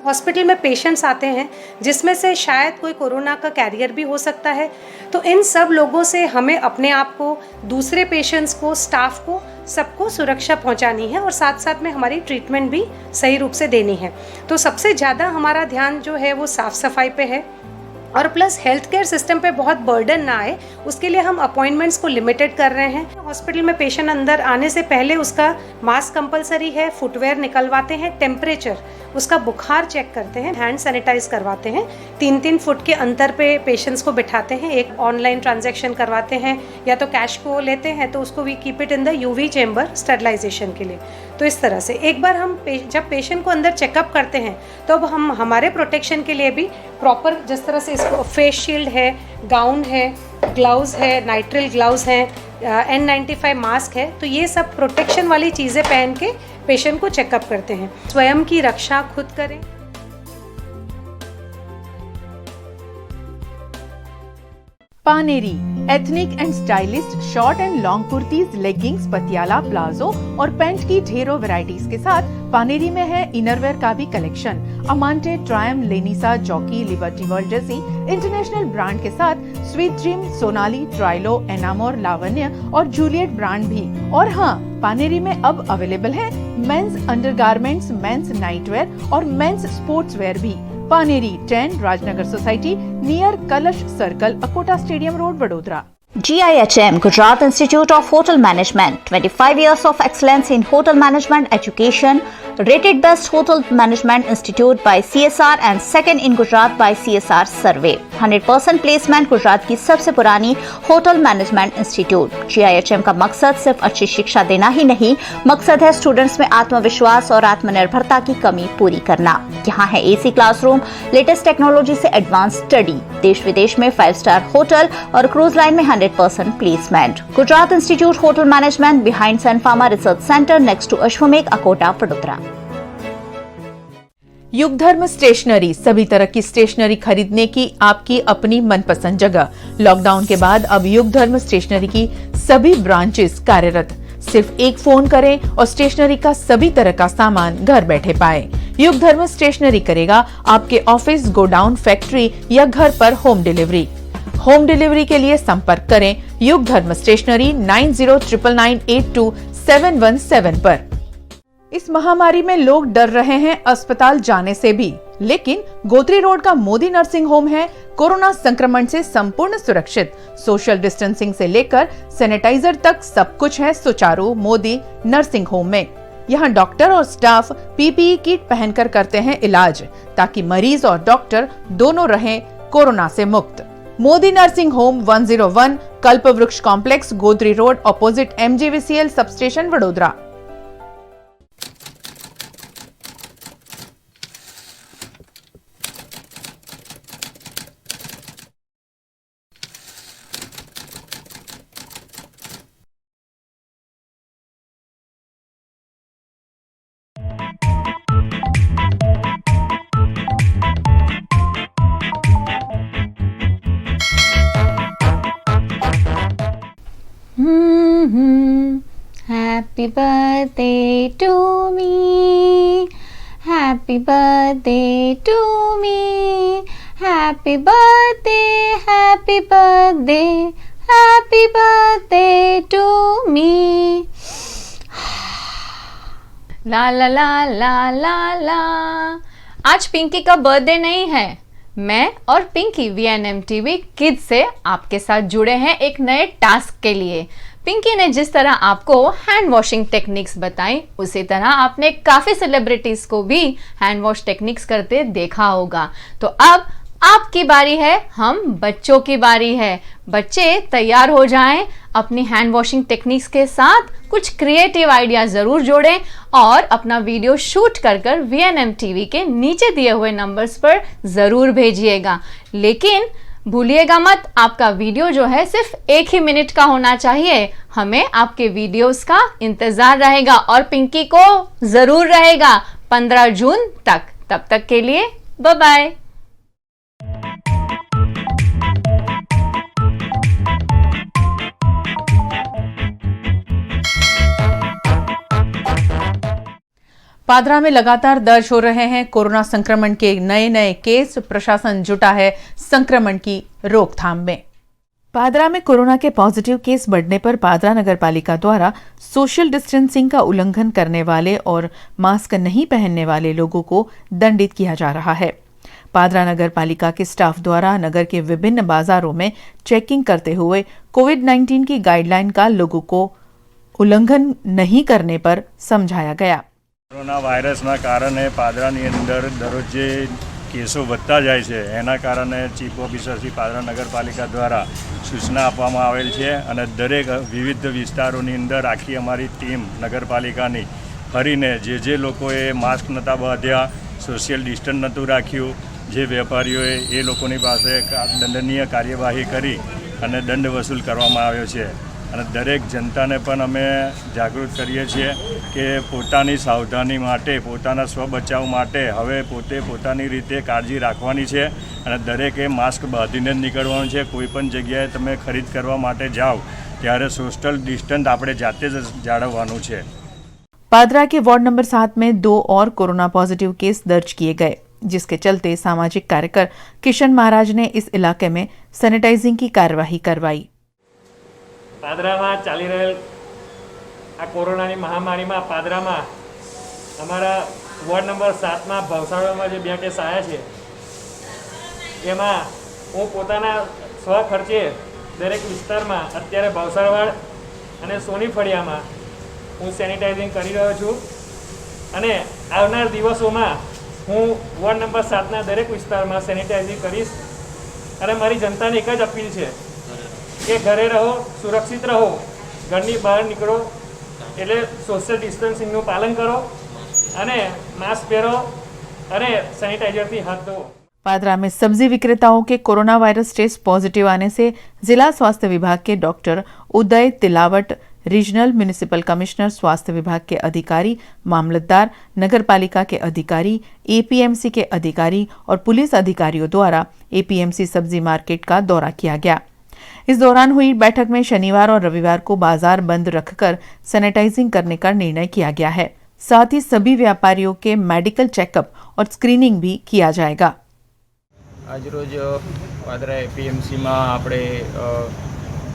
[SPEAKER 4] हॉस्पिटल में पेशेंट्स आते हैं जिसमें से शायद कोई कोरोना का कैरियर भी हो सकता है, तो इन सब लोगों से हमें अपने आप को, दूसरे पेशेंट्स को, स्टाफ को, सबको सुरक्षा पहुंचानी है और साथ साथ में हमारी ट्रीटमेंट भी सही रूप से देनी है। तो सबसे ज़्यादा हमारा ध्यान जो है वो साफ़ सफाई पे है और प्लस हेल्थ केयर सिस्टम पे बहुत बर्डन ना आए उसके लिए हम अपॉइंटमेंट्स को लिमिटेड कर रहे हैं। हॉस्पिटल में पेशेंट अंदर आने से पहले उसका मास्क कंपलसरी है, फुटवेयर निकलवाते हैं, टेम्परेचर, उसका बुखार चेक करते हैं, हैंड सैनिटाइज करवाते हैं, 3-3 फुट के अंतर पे पेशेंट्स को बिठाते हैं, एक ऑनलाइन ट्रांजैक्शन करवाते हैं या तो कैश को लेते हैं तो उसको we keep it in the UV chamber sterilization के लिए। तो इस तरह से एक बार हम जब पेशेंट को अंदर चेकअप करते हैं तो अब हम हमारे प्रोटेक्शन के लिए भी प्रॉपर जिस तरह से इसको फेस शील्ड है, गाउन है, ग्लव्स है, नाइट्रिल ग्लव्स हैं, N95 मास्क है, तो ये सब प्रोटेक्शन वाली चीज़ें पहन के पेशेंट को चेकअप करते हैं। स्वयं की रक्षा खुद करें।
[SPEAKER 1] Paneri ethnic and stylist short and long kurtis, leggings, Patiala, palazzo और पैंट की ढेरों वैरायटीज के साथ पानेरी में है इनरवेयर का भी कलेक्शन। अमांटे, ट्रायम, लेनिसा, जॉकी, लिबर्टी वर्ल्ड जैसी इंटरनेशनल ब्रांड के साथ स्वीट ड्रीम, सोनाली, ट्राइलो, एनामोर, लावण्य और जूलियट ब्रांड भी। और हाँ, पानेरी में अब अवेलेबल है मेंस अंडरगारमेंट्स, मेंस नाइटवेयर और मेंस स्पोर्ट्सवेयर भी। पानेरी 10 राजनगर सोसाइटी नियर कलश circle, Akota stadium road, Vadodara.
[SPEAKER 5] GIHM, Gujarat Institute of Hotel Management, 25 years of excellence in hotel management education, rated best hotel management institute by CSR and second in Gujarat by CSR survey. 100% placement Gujarat की सबसे पुरानी होटल मैनेजमेंट इंस्टीट्यूट। GIHM का मकसद सिर्फ अच्छी शिक्षा देना ही नहीं, मकसद है स्टूडेंट्स में आत्मविश्वास और आत्मनिर्भरता की कमी पूरी करना। यहाँ है AC क्लासरूम, लेटेस्ट टेक्नोलॉजी से एडवांस स्टडी, देश विदेश में 5 स्टार होटल और क्रूज लाइन में 100% placement. Gujarat institute hotel management behind Sun Pharma research centre next to Ashwamegh, Akota, Vadodara.
[SPEAKER 1] Yug Dharma stationery, सभी तरह की स्टेशनरी खरीदने की आपकी अपनी मनपसंद जगह। लॉकडाउन के बाद अब युग धर्म स्टेशनरी की सभी ब्रांचेस कार्यरत। सिर्फ एक फोन करें और स्टेशनरी का सभी तरह का सामान घर बैठे पाएं। युग धर्म स्टेशनरी करेगा आपके ऑफिस, गोडाउन, फैक्ट्री या घर पर होम डिलीवरी। होम डिलीवरी के लिए संपर्क करें युग धर्म स्टेशनरी 9099982717 पर। इस महामारी में लोग डर रहे हैं अस्पताल जाने से भी, लेकिन गोत्री रोड का मोदी नर्सिंग होम है कोरोना संक्रमण से संपूर्ण सुरक्षित। सोशल डिस्टेंसिंग से लेकर सैनिटाइजर तक सब कुछ है सुचारू मोदी नर्सिंग होम में। यहाँ डॉक्टर और स्टाफ PPE किट पहनकर करते हैं इलाज, ताकि मरीज और डॉक्टर दोनों रहें कोरोना से मुक्त। मोदी नर्सिंग होम 101 कल्प वृक्ष complex, Gotri road, opposite MGVCL sub station, Vadodara.
[SPEAKER 13] Happy birthday to me, happy birthday to me, happy birthday, happy birthday, happy birthday to me.
[SPEAKER 14] ला ला ला ला ला ला। आज पिंकी का बर्थडे नहीं है। मैं और पिंकी VNM TV किड्स से आपके साथ जुड़े हैं एक नए टास्क के लिए। पिंकी ने जिस तरह आपको हैंड वॉशिंग टेक्निक्स बताई, उसी तरह आपने काफ़ी सेलिब्रिटीज़ को भी हैंड वॉश टेक्निक्स करते देखा होगा। तो अब आपकी बारी है, हम बच्चों की बारी है। बच्चे तैयार हो जाएं, अपनी हैंड वॉशिंग टेक्निक्स के साथ कुछ क्रिएटिव आइडिया जरूर जोड़ें और अपना वीडियो शूट कर VNM TV के नीचे दिए हुए नंबर्स पर जरूर भेजिएगा। लेकिन भूलिएगा मत, आपका वीडियो जो है सिर्फ 1 ही मिनट का होना चाहिए। हमें आपके वीडियोस का इंतजार रहेगा और पिंकी को जरूर रहेगा 15 जून तक। तब तक के लिए बाय बाय।
[SPEAKER 1] पादरा में लगातार दर्ज हो रहे हैं कोरोना संक्रमण के नए केस। प्रशासन जुटा है संक्रमण की रोकथाम में। पादरा में कोरोना के पॉजिटिव केस बढ़ने पर पादरा नगर पालिका द्वारा सोशल डिस्टेंसिंग का उल्लंघन करने वाले और मास्क नहीं पहनने वाले लोगों को दंडित किया जा रहा है। पादरा नगर पालिका के स्टाफ द्वारा नगर के विभिन्न बाजारों में चेकिंग करते हुए कोविड-19 की गाइडलाइन का लोगों को उल्लंघन नहीं करने पर समझाया गया।
[SPEAKER 7] કોરોના વાયરસના કારણે પાદરાની અંદર દરરોજે કેસો વધતા જાય છે, એના કારણે ચીફ ઓફિસર શ્રી પાદરા નગરપાલિકા દ્વારા સૂચના આપવામાં આવેલ છે અને દરેક વિવિધ વિસ્તારોની અંદર આખી અમારી ટીમ નગરપાલિકાની ફરીને જે લોકોએ માસ્ક નહોતા બાંધ્યા, સોશિયલ ડિસ્ટન્સ નહોતું રાખ્યું, જે વેપારીઓએ એ લોકોની પાસે દંડનીય કાર્યવાહી કરી અને દંડ વસૂલ કરવામાં આવ્યો છે અને દરેક જનતાને પણ અમે જાગૃત કરીએ છીએ કે પોતાની સાવધાની માટે, પોતાના સ્વબચાવ માટે હવે પોતે પોતાની રીતે કાળજી રાખવાની છે અને દરેકે માસ્ક બાંધીને જ નીકળવાનું છે। કોઈ પણ જગ્યાએ તમે ખરીદ કરવા માટે જાઓ ત્યારે સોશિયલ ડિસ્ટન્સ આપણે જાતે જ જાળવવાનું છે।
[SPEAKER 1] पादरा के वार्ड नंबर 7 में 2 और कोरोना पॉजिटिव केस दर्ज किए गए, जिसके चलते सामाजिक कार्यकर किशन महाराज ने इस इलाके में सैनिटाइजिंग की कार्यवाही करवाई।
[SPEAKER 8] પાદરામાં ચાલી રહેલ આ કોરોનાની મહામારીમાં પાદરામાં અમારા વોર્ડ નંબર 7માં ભવસાળામાં જે 2 કેસ આવ્યા છે એમાં હું પોતાના સ્વખર્ચે દરેક વિસ્તારમાં અત્યારે ભવસાળવાડ અને સોની ફળિયામાં હું સેનિટાઇઝિંગ કરી રહ્યો છું અને આવનાર દિવસોમાં હું વોર્ડ નંબર 7ના દરેક વિસ્તારમાં સેનિટાઇઝિંગ કરીશ અને મારી જનતાને એક જ અપીલ છે કે ઘરે રહો, સુરક્ષિત રહો, ઘરની બહાર નીકળો એટલે સોશિયલ ડિસ્ટન્સિંગનું પાલન કરો અને માસ્ક પહેરો અને સેનિટાइजरથી हाथ धो।
[SPEAKER 1] पादरा में सब्जी विक्रेताओं के कोरोना वायरस टेस्ट पॉजिटिव आने से जिला स्वास्थ्य विभाग के डॉक्टर उदय तिलावट, रीजनल म्युनिसिपल कमिश्नर स्वास्थ्य विभाग के अधिकारी, मामलतदार, नगर पालिका के अधिकारी, एपीएमसी के अधिकारी और पुलिस अधिकारियों द्वारा एपीएमसी सब्जी मार्केट का दौरा किया गया। इस दौरान हुई बैठक में शनिवार और रविवार को बाजार बंद रखकर सैनिटाइजिंग करने का निर्णय किया गया है। साथ ही सभी व्यापारियों के मेडिकल चेकअप और स्क्रीनिंग भी किया जाएगा।
[SPEAKER 9] आज रोज पादरा एपीएमसी में આપણે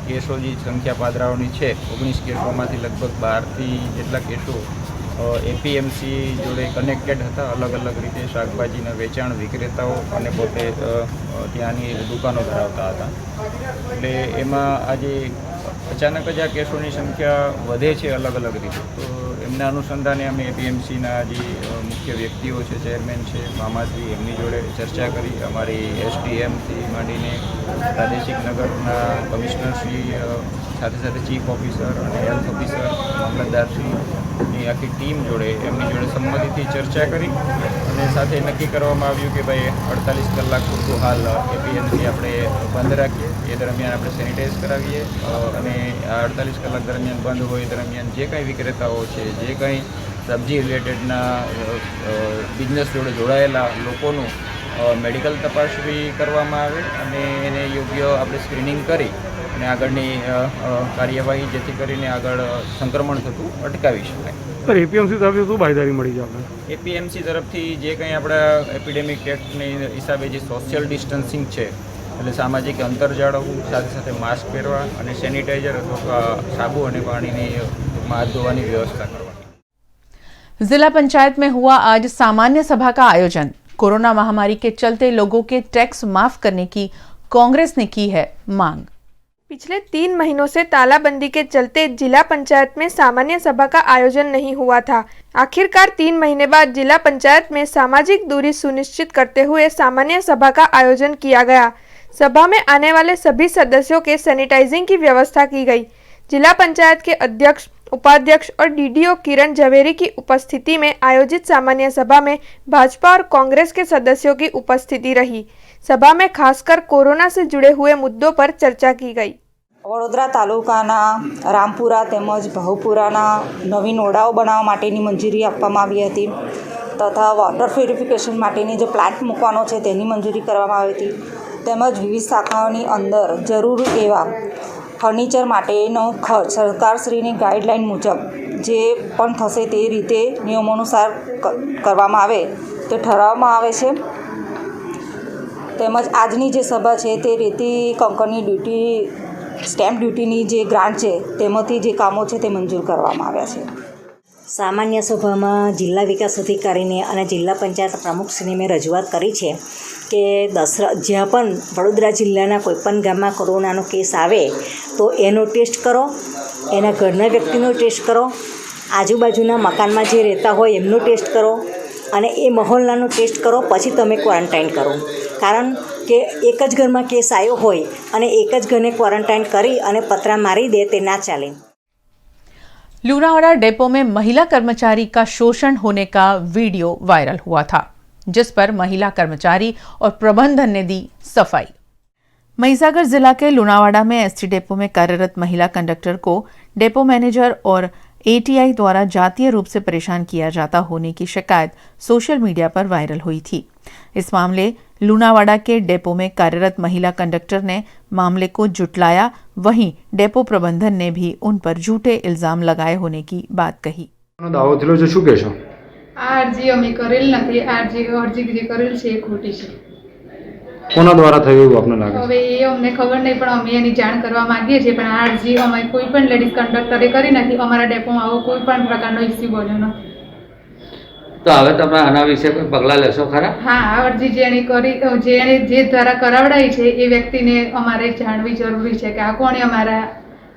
[SPEAKER 9] કેસોની સંખ્યા પાદરાઓની છે 19 કેસોમાંથી લગભગ 12થી જેટલા કેસો એપીએમસી જોડે કનેક્ટેડ હતા। અલગ અલગ રીતે શાકભાજીના વેચાણ વિક્રેતાઓ અને પોતે ત્યાંની દુકાનો ધરાવતા હતા। એટલે એમાં આજે અચાનક જ આ કેસોની સંખ્યા વધે છે અલગ અલગ રીતે। તો એમના અનુસંધાને અમે એપીએમસીના જે મુખ્ય વ્યક્તિઓ છે, ચેરમેન છે, મામાશ્રી, એમની જોડે ચર્ચા કરી। અમારી એસડીએમથી માંડીને પ્રાદેશિક નગરના કમિશનરશ્રી, સાથે સાથે ચીફ ઓફિસર અને હેલ્થ ઓફિસર, મામલતદારશ્રીની આખી ટીમ જોડે એમની જોડે સંમતિથી ચર્ચા કરી અને સાથે નક્કી કરવામાં આવ્યું કે ભાઈ 48 કલાક પૂરતું હાલ એપીએમસી આપણે બંધ રાખીએ। એ દરમિયાન આપણે સેનિટાઈઝ કરાવીએ અને આ 48 કલાક દરમિયાન બંધ હોય દરમિયાન જે કંઈ વિક્રેતાઓ છે, જે કંઈ સબ્જી રિલેટેડના બિઝનેસ જોડે જોડાયેલા લોકોનું મેડિકલ તપાસ બી કરવામાં આવે અને એને યોગ્ય આપણે સ્ક્રીનિંગ કરી અને આગળની કાર્યવાહી જેથી કરીને આગળ સંક્રમણ થતું અટકાવી શકાય।
[SPEAKER 24] સર, એપીએમસી તરફથી શું બાંયધરી મળી છે આપણે?
[SPEAKER 9] એપીએમસી તરફથી જે કંઈ આપણા એપિડેમિક એક્ટની હિસાબે જે સોશિયલ ડિસ્ટન્સિંગ છે એટલે સામાજિક અંતર જાળવવું, સાથે સાથે માસ્ક પહેરવા અને સેનિટાઈઝર અથવા સાબુ અને પાણીની હાથ ધોવાની વ્યવસ્થા કરવાની।
[SPEAKER 1] जिला पंचायत में हुआ आज सामान्य सभा का आयोजन। कोरोना महामारी के चलते लोगों के टैक्स माफ करने की कांग्रेस ने की है मांग।
[SPEAKER 6] पिछले 3 महीनों से तालाबंदी के चलते जिला पंचायत में सामान्य सभा का आयोजन नहीं हुआ था। आखिरकार 3 महीने बाद जिला पंचायत में सामाजिक दूरी सुनिश्चित करते हुए सामान्य सभा का आयोजन किया गया। सभा में आने वाले सभी सदस्यों के सैनिटाइजिंग की व्यवस्था की गई। जिला पंचायत के अध्यक्ष, उपाध्यक्ष और डीडीओ किरण झवेरी की उपस्थिति में आयोजित सामान्य सभा में भाजपा और कांग्रेस के सदस्यों की उपस्थिति रही। सभा में खासकर कोरोना से जुड़े हुए मुद्दों पर चर्चा की गई।
[SPEAKER 10] વડોદરા તાલુકાના રામપુરા તેમજ ભાવપુરાના નવીન ઓરડાઓ બનાવવા માટેની મંજૂરી આપવામાં આવી હતી તથા વોટર પ્યુરિફિકેશન માટેની જે પ્લાન્ટ મૂકવાનો છે તેની મંજૂરી કરવામાં આવી હતી તેમજ વિવિધ શાખાઓની અંદર જરૂર એવા ફર્નિચર માટેનો ખર્ચ સરકારશ્રીની ગાઈડલાઇન મુજબ જે પણ થશે તે રીતે નિયમોનુસાર કરવામાં આવે તે ઠરાવવામાં આવે છે તેમજ આજની જે સભા છે તે રેતી કંકરની ડ્યુટી સ્ટેમ્પ ડ્યુટીની જે ગ્રાન્ટ છે તેમાંથી જે કામો છે તે મંજૂર કરવામાં આવ્યા છે।
[SPEAKER 11] સામાન્ય સભામાં જિલ્લા વિકાસ અધિકારીને અને જિલ્લા પંચાયત પ્રમુખશ્રીને મેં રજૂઆત કરી છે કે જ્યાં પણ વડોદરા જિલ્લાના કોઈપણ ગામમાં કોરોનાનો કેસ આવે તો એનો ટેસ્ટ કરો, એના ઘરના વ્યક્તિનો ટેસ્ટ કરો, આજુબાજુના મકાનમાં જે રહેતા હોય એમનો ટેસ્ટ કરો અને એ મહોલ્લાનો ટેસ્ટ કરો, પછી તમે ક્વોરન્ટાઇન કરો। કારણ કે એક જ ઘરમાં કેસ આવ્યો હોય અને એક જ ઘરને ક્વોરન્ટાइन કરી અને पत्रा मारी दे ते ना चले।
[SPEAKER 1] लूणावाड़ा डेपो में महिला कर्मचारी का शोषण होने का वीडियो वायरल हुआ था, जिस पर महिला कर्मचारी और प्रबंधन ने दी सफाई। महिसागर जिला के लूणावाड़ा में एसटी डेपो में कार्यरत महिला कंडक्टर को डेपो मैनेजर और एटीआई द्वारा जातीय रूप से परेशान किया जाता होने की शिकायत सोशल मीडिया पर वायरल हुई थी। इस मामले लूणावाड़ा के डेपो में कार्यरत महिला कंडक्टर ने मामले को जुटलाया, वहीं डेपो प्रबंधन ने भी उन पर झूठे इल्जाम लगाए होने की बात कही।
[SPEAKER 24] दाવો થયેલો છે, શું કહેશો?
[SPEAKER 12] આ અરજી અમે કરેલ નથી। અરજી જે કરેલ છે એ ખોટી છે।
[SPEAKER 24] કોના દ્વારા થયું એવું આપને લાગે?
[SPEAKER 12] હવે એ અમને ખબર નહીં, પણ અમે એની જાણ કરવા માંગીએ છીએ, પણ આ અરજી અમે કોઈ પણ લેડીઝ કંડક્ટરે કરી નથી। અમારા ડેપોમાં આવો કોઈ પણ પ્રકારનો ઇસ્યુ બન્યો નથી।
[SPEAKER 15] તો હવે તમે આના વિશે કોઈ પગલાં લેશો ખરા?
[SPEAKER 12] હા, આ અરજી જેણે કરી, જે દ્વારા કરાવડાઈ છે એ વ્યક્તિને અમારે જાણવી જરૂરી છે કે આ કોણે અમારા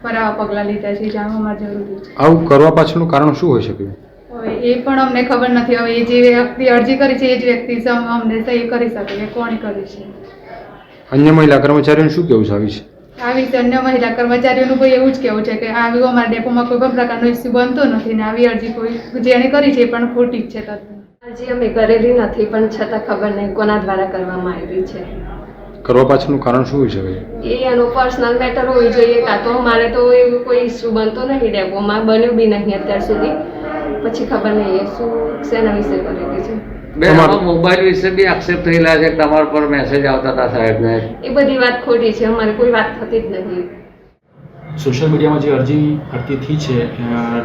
[SPEAKER 12] પર આવા પગલાં લીધા છે, જાણવું અમારે જરૂરી છે।
[SPEAKER 24] આવું કરવા પાછળનું કારણ શું હોઈ શકે?
[SPEAKER 12] હવે એ પણ અમને ખબર નથી। હવે એ જે વ્યક્તિ અરજી કરી છે એ જ વ્યક્તિ અમને સહી કરી શકે કે કોણે કરી છે।
[SPEAKER 24] અન્ય મહિલા કર્મચારીઓને શું કહેવું છે આ વિશે?
[SPEAKER 12] આ વિશે અન્ય મહિલા કર્મચારીઓનું કોઈ એવું જ કહેવું છે કે આવી અમારા ડેપોમાં કોઈ પણ પ્રકારનો ઇસ્યુ બનતો નથી ને આવી અરજી કોઈ જેણે કરી છે એ પણ ખોટી જ છે।
[SPEAKER 25] અરજી અમે કરેલી નથી, પણ છતાં ખબર નહીં કોના દ્વારા કરવામાં આવી છે।
[SPEAKER 24] કરવા પાછળનું કારણ શું હોઈ શકે?
[SPEAKER 25] એ એનો પર્સનલ મેટર હોવી જોઈએ, કાં તો અમારે તો એવું કોઈ ઇસ્યુ બનતો નથી ડેપોમાં, બન્યું બી નહીં અત્યાર સુધી। પછી ખબર નહીં એ શું શેના વિશે કરેલી છે।
[SPEAKER 15] બેન, મોબાઈલ વિશે બી આક્ષેપ થયેલા છે કે તમારા પર મેસેજ આવતા હતા સાહેબને।
[SPEAKER 25] એ બધી વાત ખોટી છે, અમારે કોઈ વાત થતી જ નહીં।
[SPEAKER 26] સોશિયલ મીડિયામાં જે અરજી ભરતી થઈ છે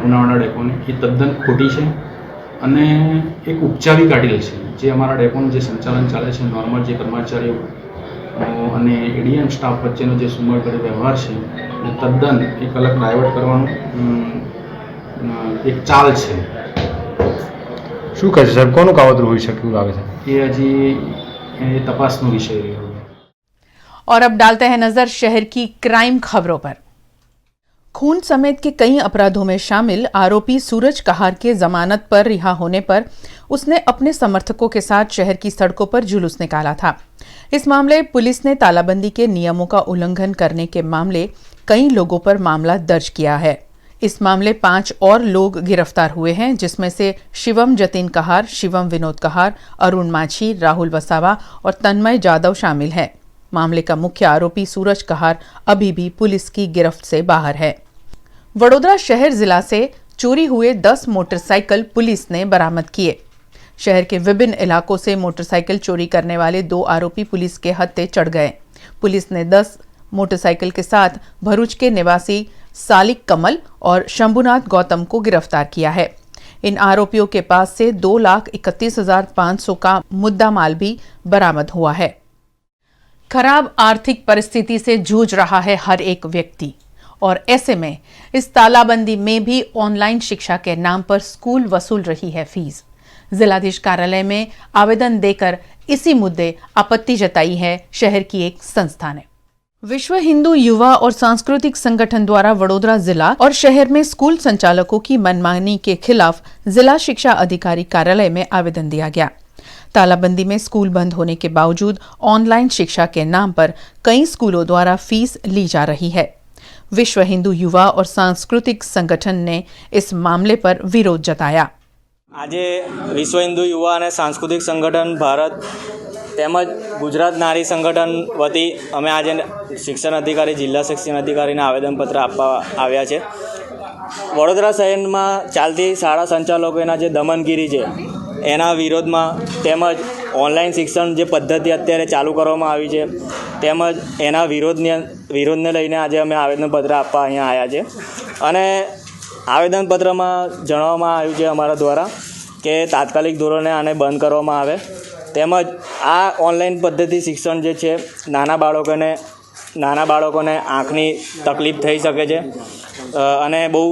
[SPEAKER 26] લુણાવાડા ડેપોની એ તદ્દન ખોટી છે અને એક ઉપચાવી કાઢેલ છે। જે અમારા ડેપોનું જે સંચાલન ચાલે છે, નોર્મલ જે કર્મચારીઓ અને એડીએમ સ્ટાફ વચ્ચેનો જે સુમેળભર્યો વ્યવહાર છે એ તદ્દન એક અલગ ડાયવર્ટ કરવાનું એક ચાલ છે।
[SPEAKER 24] શું કહે છે સાહેબ, કોનું કાવતરું હોઈ શકે એવું લાગે છે?
[SPEAKER 26] એ હજી તપાસનો વિષય રહ્યો।
[SPEAKER 1] और अब डालते हैं नजर शहर की क्राइम खबरों पर। खून समेत के कई अपराधों में शामिल आरोपी सूरज कहार के जमानत पर रिहा होने पर उसने अपने समर्थकों के साथ शहर की सड़कों पर जुलूस निकाला था। इस मामले पुलिस ने तालाबंदी के नियमों का उल्लंघन करने के मामले कई लोगों पर मामला दर्ज किया है। इस मामले 5 और लोग गिरफ्तार हुए हैं, जिसमें से शिवम जतिन कहार, शिवम विनोद कहार, अरुण माछी, राहुल वसावा और तन्मय जादव शामिल हैं। मामले का मुख्य आरोपी सूरज कहार अभी भी पुलिस की गिरफ्त से बाहर है। वडोदरा शहर जिला से चोरी हुए 10 मोटरसाइकिल पुलिस ने बरामद किए। शहर के विभिन्न इलाकों से मोटरसाइकिल चोरी करने वाले 2 आरोपी पुलिस के हत्थे चढ़ गए। पुलिस ने 10 मोटरसाइकिल के साथ भरूच के निवासी सालिक कमल और शंभुनाथ गौतम को गिरफ्तार किया है। इन आरोपियों के पास से 2,31,500 का मुद्दा माल भी बरामद हुआ है। खराब आर्थिक परिस्थिति से जूझ रहा है हर एक व्यक्ति, और ऐसे में इस तालाबंदी में भी ऑनलाइन शिक्षा के नाम पर स्कूल वसूल रही है फीस। जिलाधीश कार्यालय में आवेदन देकर इसी मुद्दे आपत्ति जताई है शहर की एक संस्था ने। विश्व हिंदू युवा और सांस्कृतिक संगठन द्वारा वडोदरा जिला और शहर में स्कूल संचालकों की मनमानी के खिलाफ जिला शिक्षा अधिकारी कार्यालय में आवेदन दिया गया। तालाबंदी में स्कूल बंद होने के बावजूद ऑनलाइन शिक्षा के नाम पर कई स्कूलों द्वारा फीस ली जा रही है। विश्व हिंदू युवा और सांस्कृतिक संगठन ने इस मामले पर विरोध जताया।
[SPEAKER 2] आज विश्व हिंदू युवा और सांस्कृतिक संगठन भारत તેમજ ગુજરાત નારી સંગઠન વતી અમે આજે શિક્ષણ અધિકારી જિલ્લા શિક્ષણ અધિકારીને આવેદનપત્ર આપવા આવ્યા છે। વડોદરા શહેરમાં ચાલતી શાળા સંચાલકોના જે દમનગીરી છે એના વિરોધમાં તેમજ ઓનલાઈન શિક્ષણ જે પદ્ધતિ અત્યારે ચાલુ કરવામાં આવી છે તેમજ એના વિરોધને લઈને આજે અમે આવેદનપત્ર આપવા અહીંયા આવ્યા છે। અને આવેદનપત્રમાં જણાવવામાં આવ્યું છે અમારા દ્વારા કે તાત્કાલિક ધોરણે આને બંધ કરવામાં આવે તેમજ આ ઓનલાઈન પદ્ધતિ શિક્ષણ જે છે નાના બાળકોને આંખની તકલીફ થઈ શકે છે અને બહુ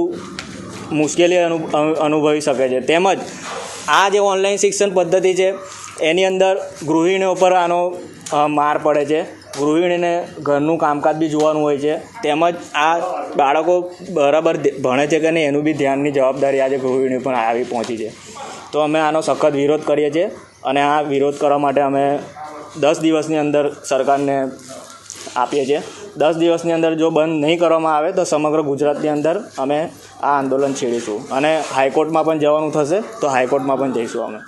[SPEAKER 2] મુશ્કેલી અનુભવી શકે છે। તેમજ આ જે ઓનલાઈન શિક્ષણ પદ્ધતિ છે એની અંદર ગૃહિણીઓ પર આનો માર પડે છે। ગૃહિણીને ઘરનું કામકાજ બી જોવાનું હોય છે તેમજ આ બાળકો બરાબર ભણે છે કે નહીં એનું બી ધ્યાનની જવાબદારી આજે ગૃહિણીઓ પર આવી પહોંચી છે। તો અમે આનો સખત વિરોધ કરીએ છીએ અને આ વિરોધ કરવા માટે અમે 10 દિવસની અંદર સરકારને આપીએ છીએ। 10 દિવસની અંદર જો બંધ નહીં કરવામાં આવે તો સમગ્ર ગુજરાતની અંદર અમે આ આંદોલન છેડીશું અને હાઈકોર્ટમાં પણ જવાનું થશે તો હાઈકોર્ટમાં પણ જઈશું અમે।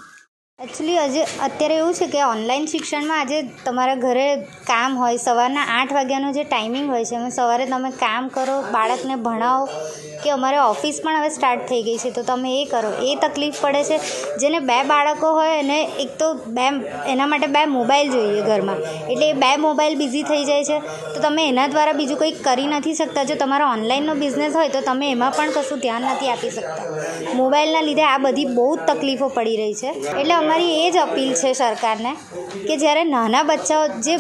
[SPEAKER 16] એકચ્યુઅલી અત્યારે એવું છે કે ઓનલાઈન શિક્ષણમાં આજે તમારા ઘરે કામ હોય, સવારના 8 વાગ્યાનો જે ટાઈમિંગ હોય છે, સવારે તમે કામ કરો, બાળકને ભણાવો કે અમારે ઓફિસ પણ હવે સ્ટાર્ટ થઈ ગઈ છે તો તમે એ કરો, એ તકલીફ પડે છે। જેને 2 બાળકો હોય અને એક તો એના માટે 2 મોબાઈલ જોઈએ ઘરમાં, એટલે એ 2 મોબાઈલ બિઝી થઈ જાય છે તો તમે એના દ્વારા બીજું કંઈક કરી નથી શકતા। જો તમારો ઓનલાઈનનો બિઝનેસ હોય તો તમે એમાં પણ કશું ધ્યાન નથી આપી શકતા। મોબાઈલના લીધે આ બધી બહુ જ તકલીફો પડી રહી છે। એટલે અમારી એ જ અપીલ છે સરકારને કે જ્યારે નાના બચ્ચાઓ જે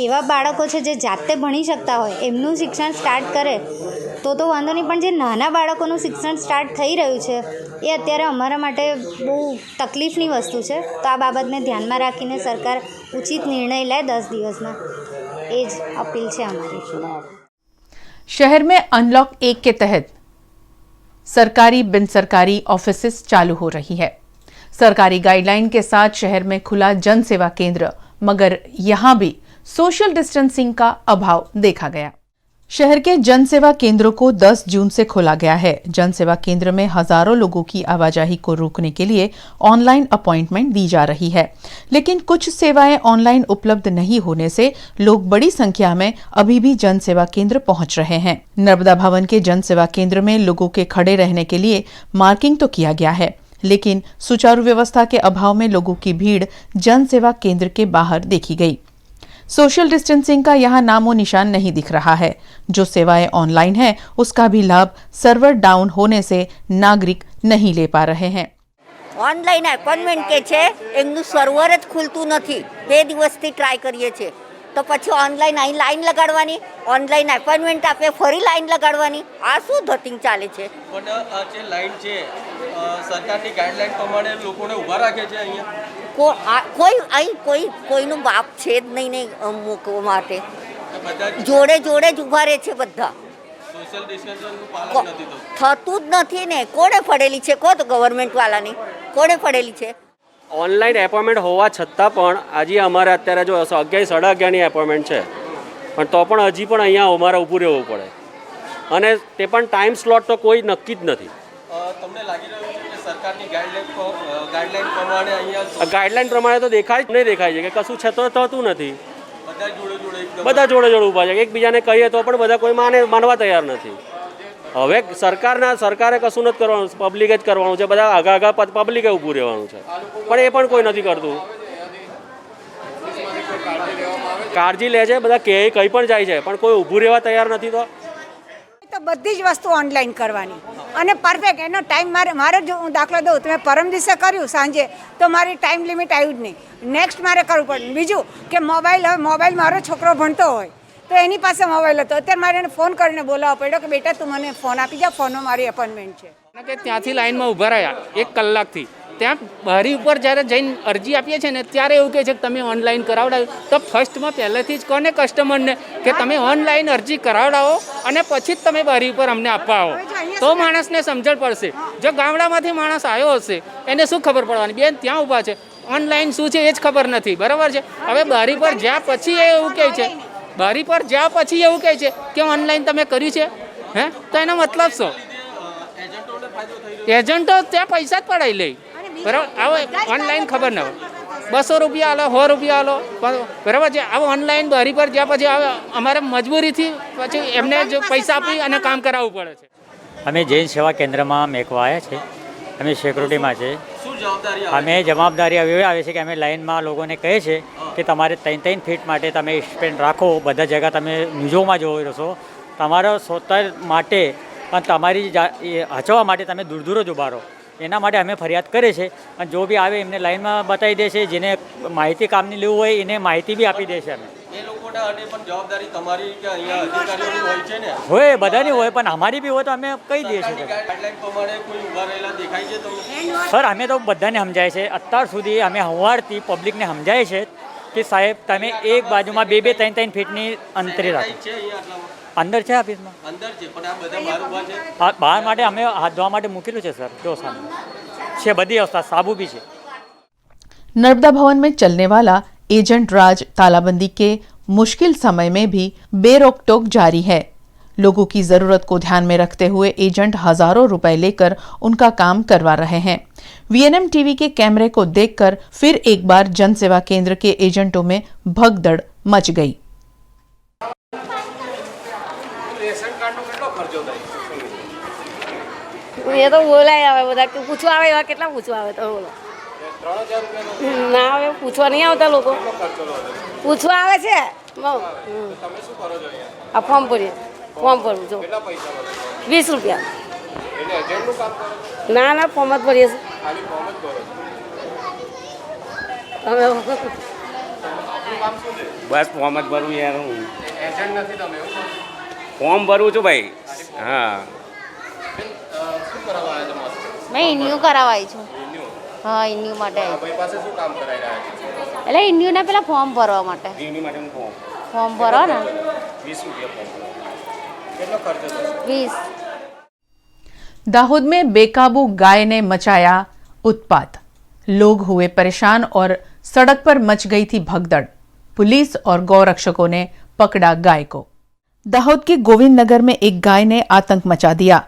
[SPEAKER 16] એવા બાળકો છે જે જાતે ભણી શકતા હોય એમનું શિક્ષણ સ્ટાર્ટ કરે તો વાંધો નહીં, પણ જે નાના બાળકોનું શિક્ષણ સ્ટાર્ટ થઈ રહ્યું છે એ અત્યારે અમારા માટે બહુ તકલીફની વસ્તુ છે। તો આ બાબતને ધ્યાનમાં રાખીને સરકાર ઉચિત નિર્ણય લે 10 દિવસમાં, એ જ અપીલ છે हमारी।
[SPEAKER 1] शहर में अनलॉक 1 के तहत सरकारी बिन सरकारी ऑफिसेस चालू हो रही है। सरकारी गाइडलाइन के साथ शहर में खुला जन सेवा केंद्र, मगर यहां भी सोशल डिस्टेंसिंग का अभाव देखा गया। शहर के जन सेवा केंद्रों को 10 जून से खोला गया है। जन सेवा केंद्र में हजारों लोगों की आवाजाही को रोकने के लिए ऑनलाइन अपॉइंटमेंट दी जा रही है, लेकिन कुछ सेवाएं ऑनलाइन उपलब्ध नहीं होने से लोग बड़ी संख्या में अभी भी जन सेवा केंद्र पहुंच रहे हैं। नर्मदा भवन के जन सेवा केंद्र में लोगों के खड़े रहने के लिए मार्किंग तो किया गया है, लेकिन सुचारू व्यवस्था के अभाव में लोगों की भीड़ जन सेवा केंद्र के बाहर देखी गई। सोशल डिस्टेंसिंग का यहाँ नामो निशान नहीं दिख रहा है। जो सेवाएं ऑनलाइन है उसका भी लाभ सर्वर डाउन होने से नागरिक नहीं ले पा रहे हैं।
[SPEAKER 17] ऑनलाइन अपॉइंटमेंट के छे एमनु सर्वर ज खुलतुं नथी। 2 દિવસથી ટ્રાય કરીએ છીએ તો પછી ઓનલાઈન અહીં લાઈન લગાડવાની, ઓનલાઈન અપોઇન્ટમેન્ટ આપે ફરી લાઈન લગાડવાની, આ શું ધતિંગ ચાલે છે?
[SPEAKER 22] પણ આ જે લાઈન છે સરકારની ગાઈડલાઈન પ્રમાણે લોકોને ઊભા રાખે છે અહીંયા
[SPEAKER 17] કોઈનું બાપ છે જ નહીં મૂકવા માટે, જોડે જોડે જ ઊભા રહે છે બધા।
[SPEAKER 22] સોશિયલ ડિસ્ટન્સનું પાલન નથી
[SPEAKER 17] થતું જ નથી ને। કોણે પડેલી છે? કહો તો ગવર્મેન્ટ વાળાની કોણે પડેલી છે?
[SPEAKER 18] ઓનલાઈન એપોઇન્ટમેન્ટ હોવા છતાં પણ આજે અમારે અત્યારે જો 11 સાડા 11ની એપોઇન્ટમેન્ટ છે પણ તો પણ હજી પણ અહીંયા અમારે ઊભું રહેવું પડે અને તે પણ ટાઈમ સ્લોટ તો કોઈ નક્કી જ નથી।
[SPEAKER 22] તમને લાગી રહ્યું છે કે સરકારની ગાઈડલાઈન પ્રમાણે અહીંયા
[SPEAKER 18] ગાઈડલાઈન પ્રમાણે તો દેખાય છે કે કશું છે તો થતું નથી। બધા જોડે જોડે ઊભા છે, એકબીજાને કહીએ તો પણ બધા કોઈ માનવા તૈયાર નથી। હવે સરકારે કશું નથી કરવાનું, પબ્લિકે જ કરવાનું છે। બધા આગા પબ્લિકે ઊભું રહેવાનું છે પણ એ પણ કોઈ નથી કરતું। કાળજી લે છે બધા, કંઈ પણ જાય છે પણ કોઈ ઊભું રહેવા તૈયાર નથી।
[SPEAKER 19] તો બધી જ વસ્તુ ઓનલાઈન કરવાની અને પરફેક્ટ એનો ટાઈમ મારે જો હું દાખલો દઉં તો મેં પરમ દિવસે કર્યું સાંજે તો મારી ટાઈમ લિમિટ આવ્યું જ નહીં, નેક્સ્ટ મારે કરવું પડે। બીજું કે મોબાઈલ મારો છોકરો ભણતો હોય તો એની પાસે મોબાઈલ હતો, અત્યારે મારે એને ફોન કરીને બોલાવવો પડ્યો કે બેટા તું મને ફોન આપી જા, ફોનમાં મારી અપોઇન્ટમેન્ટ છે।
[SPEAKER 20] કે ત્યાંથી લાઈનમાં ઊભા રહ્યા 1 કલાકથી
[SPEAKER 3] ત્યાં બારી ઉપર જ્યારે જઈને અરજી આપીએ છીએ ને ત્યારે એવું કહે છે કે તમે ઓનલાઈન કરાવડાવ્યું. તો ફર્સ્ટમાં પહેલેથી જ કોને કસ્ટમરને કે તમે ઓનલાઈન અરજી કરાવડાવો અને પછી જ તમે બારી ઉપર અમને આપવા આવો, તો માણસને સમજણ પડશે. જો ગામડામાંથી માણસ આવ્યો હશે એને શું ખબર પડવાની? બેન ત્યાં ઊભા છે, ઓનલાઈન શું છે એ જ ખબર નથી, બરાબર છે. હવે બારી પર જ્યાં પછી એવું કહે છે, બારી પર જ્યાં પછી એવું કહે છે કે ઓનલાઈન તમે કર્યું છે, હે, તો એનો મતલબ શું? એજન્ટો ત્યાં પૈસા જ પડાવી લે, બરાબર. હવે ઓનલાઈન ખબર ન હોય, 200 રૂપિયા આલો, 100 રૂપિયા આલો, બરાબર છે. હવે ઓનલાઈન બારી પર જ્યાં પછી હવે અમારે મજબૂરીથી પછી એમને જ પૈસા આપી અને કામ કરાવવું પડે છે.
[SPEAKER 4] અમે જૈન સેવા કેન્દ્રમાં મેકવા આવ્યા છે, અમે સિક્યુરિટીમાં છે. અમે જવાબદારી એવી આવે છે કે અમે લાઇનમાં લોકોને કહે છે કે તમારે 3 ફીટ માટે તમે સ્પેન્ડ રાખો. બધા જગ્યા તમે ન્યૂઝોમાં જોઈ રહ્યો છો, તમારો સોતર માટે પણ તમારી હચવા માટે તમે દૂર દૂર જ ઊભા રહો. એના માટે અમે ફરિયાદ કરીએ છીએ અને જો બી આવે એમને લાઇનમાં બતાવી દે છે. જેને માહિતી કામની લેવું હોય એને માહિતી બી આપી દે છે. અમે
[SPEAKER 22] એ લોકોને અને પણ જવાબદારી તમારી કે અહીંયા અધિકારીઓની હોય છે ને?
[SPEAKER 4] હોય, બધાની હોય, પણ અમારી બી હોય તો અમે કહી દઈએ છીએ.
[SPEAKER 22] ગાઈડલાઈન પ્રમાણે કોઈ ઊભા રહેલા દેખાય છે તમને?
[SPEAKER 4] સર, અમે તો બધાને સમજાય છે. અત્યાર સુધી અમે સવારથી પબ્લિકને સમજાય છે કે સાહેબ તમે એક બાજુમાં 2-2, 3-3 ફીટની અંતરે રાખો. અંદર છે ઓફિસમાં,
[SPEAKER 22] અંદર છે, પણ આ બધા બહાર ઊભા છે.
[SPEAKER 4] હા, બહાર માટે અમે હાથ ધોવા માટે મૂકેલું છે સર. જો સામે છે બધી વ્યवस्था, साबु भी है.
[SPEAKER 1] नर्मदा भवन में चलने वाला एजेंट राज तालाबंदी के मुश्किल समय में भी बेरोक-टोक जारी है. लोगों की जरूरत को ध्यान में रखते हुए एजेंट हजारों रुपए लेकर उनका काम करवा रहे हैं. वीएनएम टीवी के कैमरे को देखकर फिर एक बार जन सेवा केंद्र के एजेंटों में भगदड़ मच गई.
[SPEAKER 25] એ તો બોલાય આવે બધા કે પૂછવા આવે એવા કેટલા પૂછવા આવે તો બોલો.
[SPEAKER 22] 3000 રૂપિયા
[SPEAKER 25] ના આવે, પૂછવા નહીં આવતા લોકો, પૂછવા આવે છે.
[SPEAKER 22] તમે શું કરો છો અહીંયા?
[SPEAKER 25] આ ફોર્મ ભરીએ, ફોર્મ ભરવું જો.
[SPEAKER 22] કેટલા પૈસા ભરો?
[SPEAKER 25] 20 રૂપિયા.
[SPEAKER 22] એટલે એજન્ટનું કામ કરો?
[SPEAKER 25] ના ના, ફોર્મ જ ભરીએ છીએ.
[SPEAKER 22] ખાલી ફોર્મ જ ભરો
[SPEAKER 25] તમે
[SPEAKER 22] આપણું કામ શું છે?
[SPEAKER 5] બસ ફોર્મ જ ભરું યાર. હું
[SPEAKER 22] એજન્ટ નથી તમે? એવું
[SPEAKER 5] ફોર્મ ભરું છું ભાઈ. હા,
[SPEAKER 22] શું કરાવવા આવ્યા છો?
[SPEAKER 20] મેં ઇન્યુ કરાવાઈ છું. હા, ઇન્યુ માટે આવી.
[SPEAKER 22] ભાઈ પાસે શું કામ કરાવી રહ્યા છો?
[SPEAKER 20] એટલે ઇન્યુના પેલા ફોર્મ ભરવા માટે.
[SPEAKER 5] રિન્યુ માટેનું ફોર્મ.
[SPEAKER 20] ફોર્મ ભરો ને.
[SPEAKER 22] 20 રૂપિયા ફોર્મ. કેટલો ખર્ચો થશે?
[SPEAKER 20] 20.
[SPEAKER 1] दाहोद में बेकाबू गाय ने मचाया उत्पात. लोग हुए परेशान और सड़क पर मच गई थी भगदड़. पुलिस और गौरक्षकों ने पकड़ा गाय को. दाहोद के गोविंद नगर में एक गाय ने आतंक मचा दिया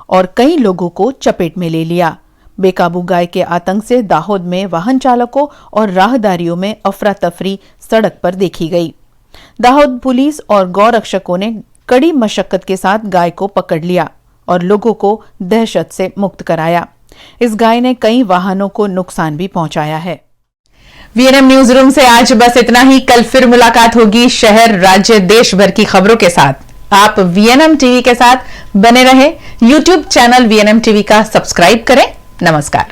[SPEAKER 1] और कई लोगों को चपेट में ले लिया. बेकाबू गाय के आतंक से दाहोद में वाहन चालकों और राहदारियों में अफरा तफरी सड़क पर देखी गई. दाहोद पुलिस और गौरक्षकों ने कड़ी मशक्कत के साथ गाय को पकड़ लिया और लोगों को दहशत से मुक्त कराया. इस गाय ने कई वाहनों को नुकसान भी पहुंचाया है. वीएनएम न्यूज रूम से आज बस इतना ही. कल फिर मुलाकात होगी शहर, राज्य, देश भर की खबरों के साथ. आप वीएनएम टीवी के साथ बने रहें. यूट्यूब चैनल वीएनएम टीवी का सब्सक्राइब करें. नमस्कार.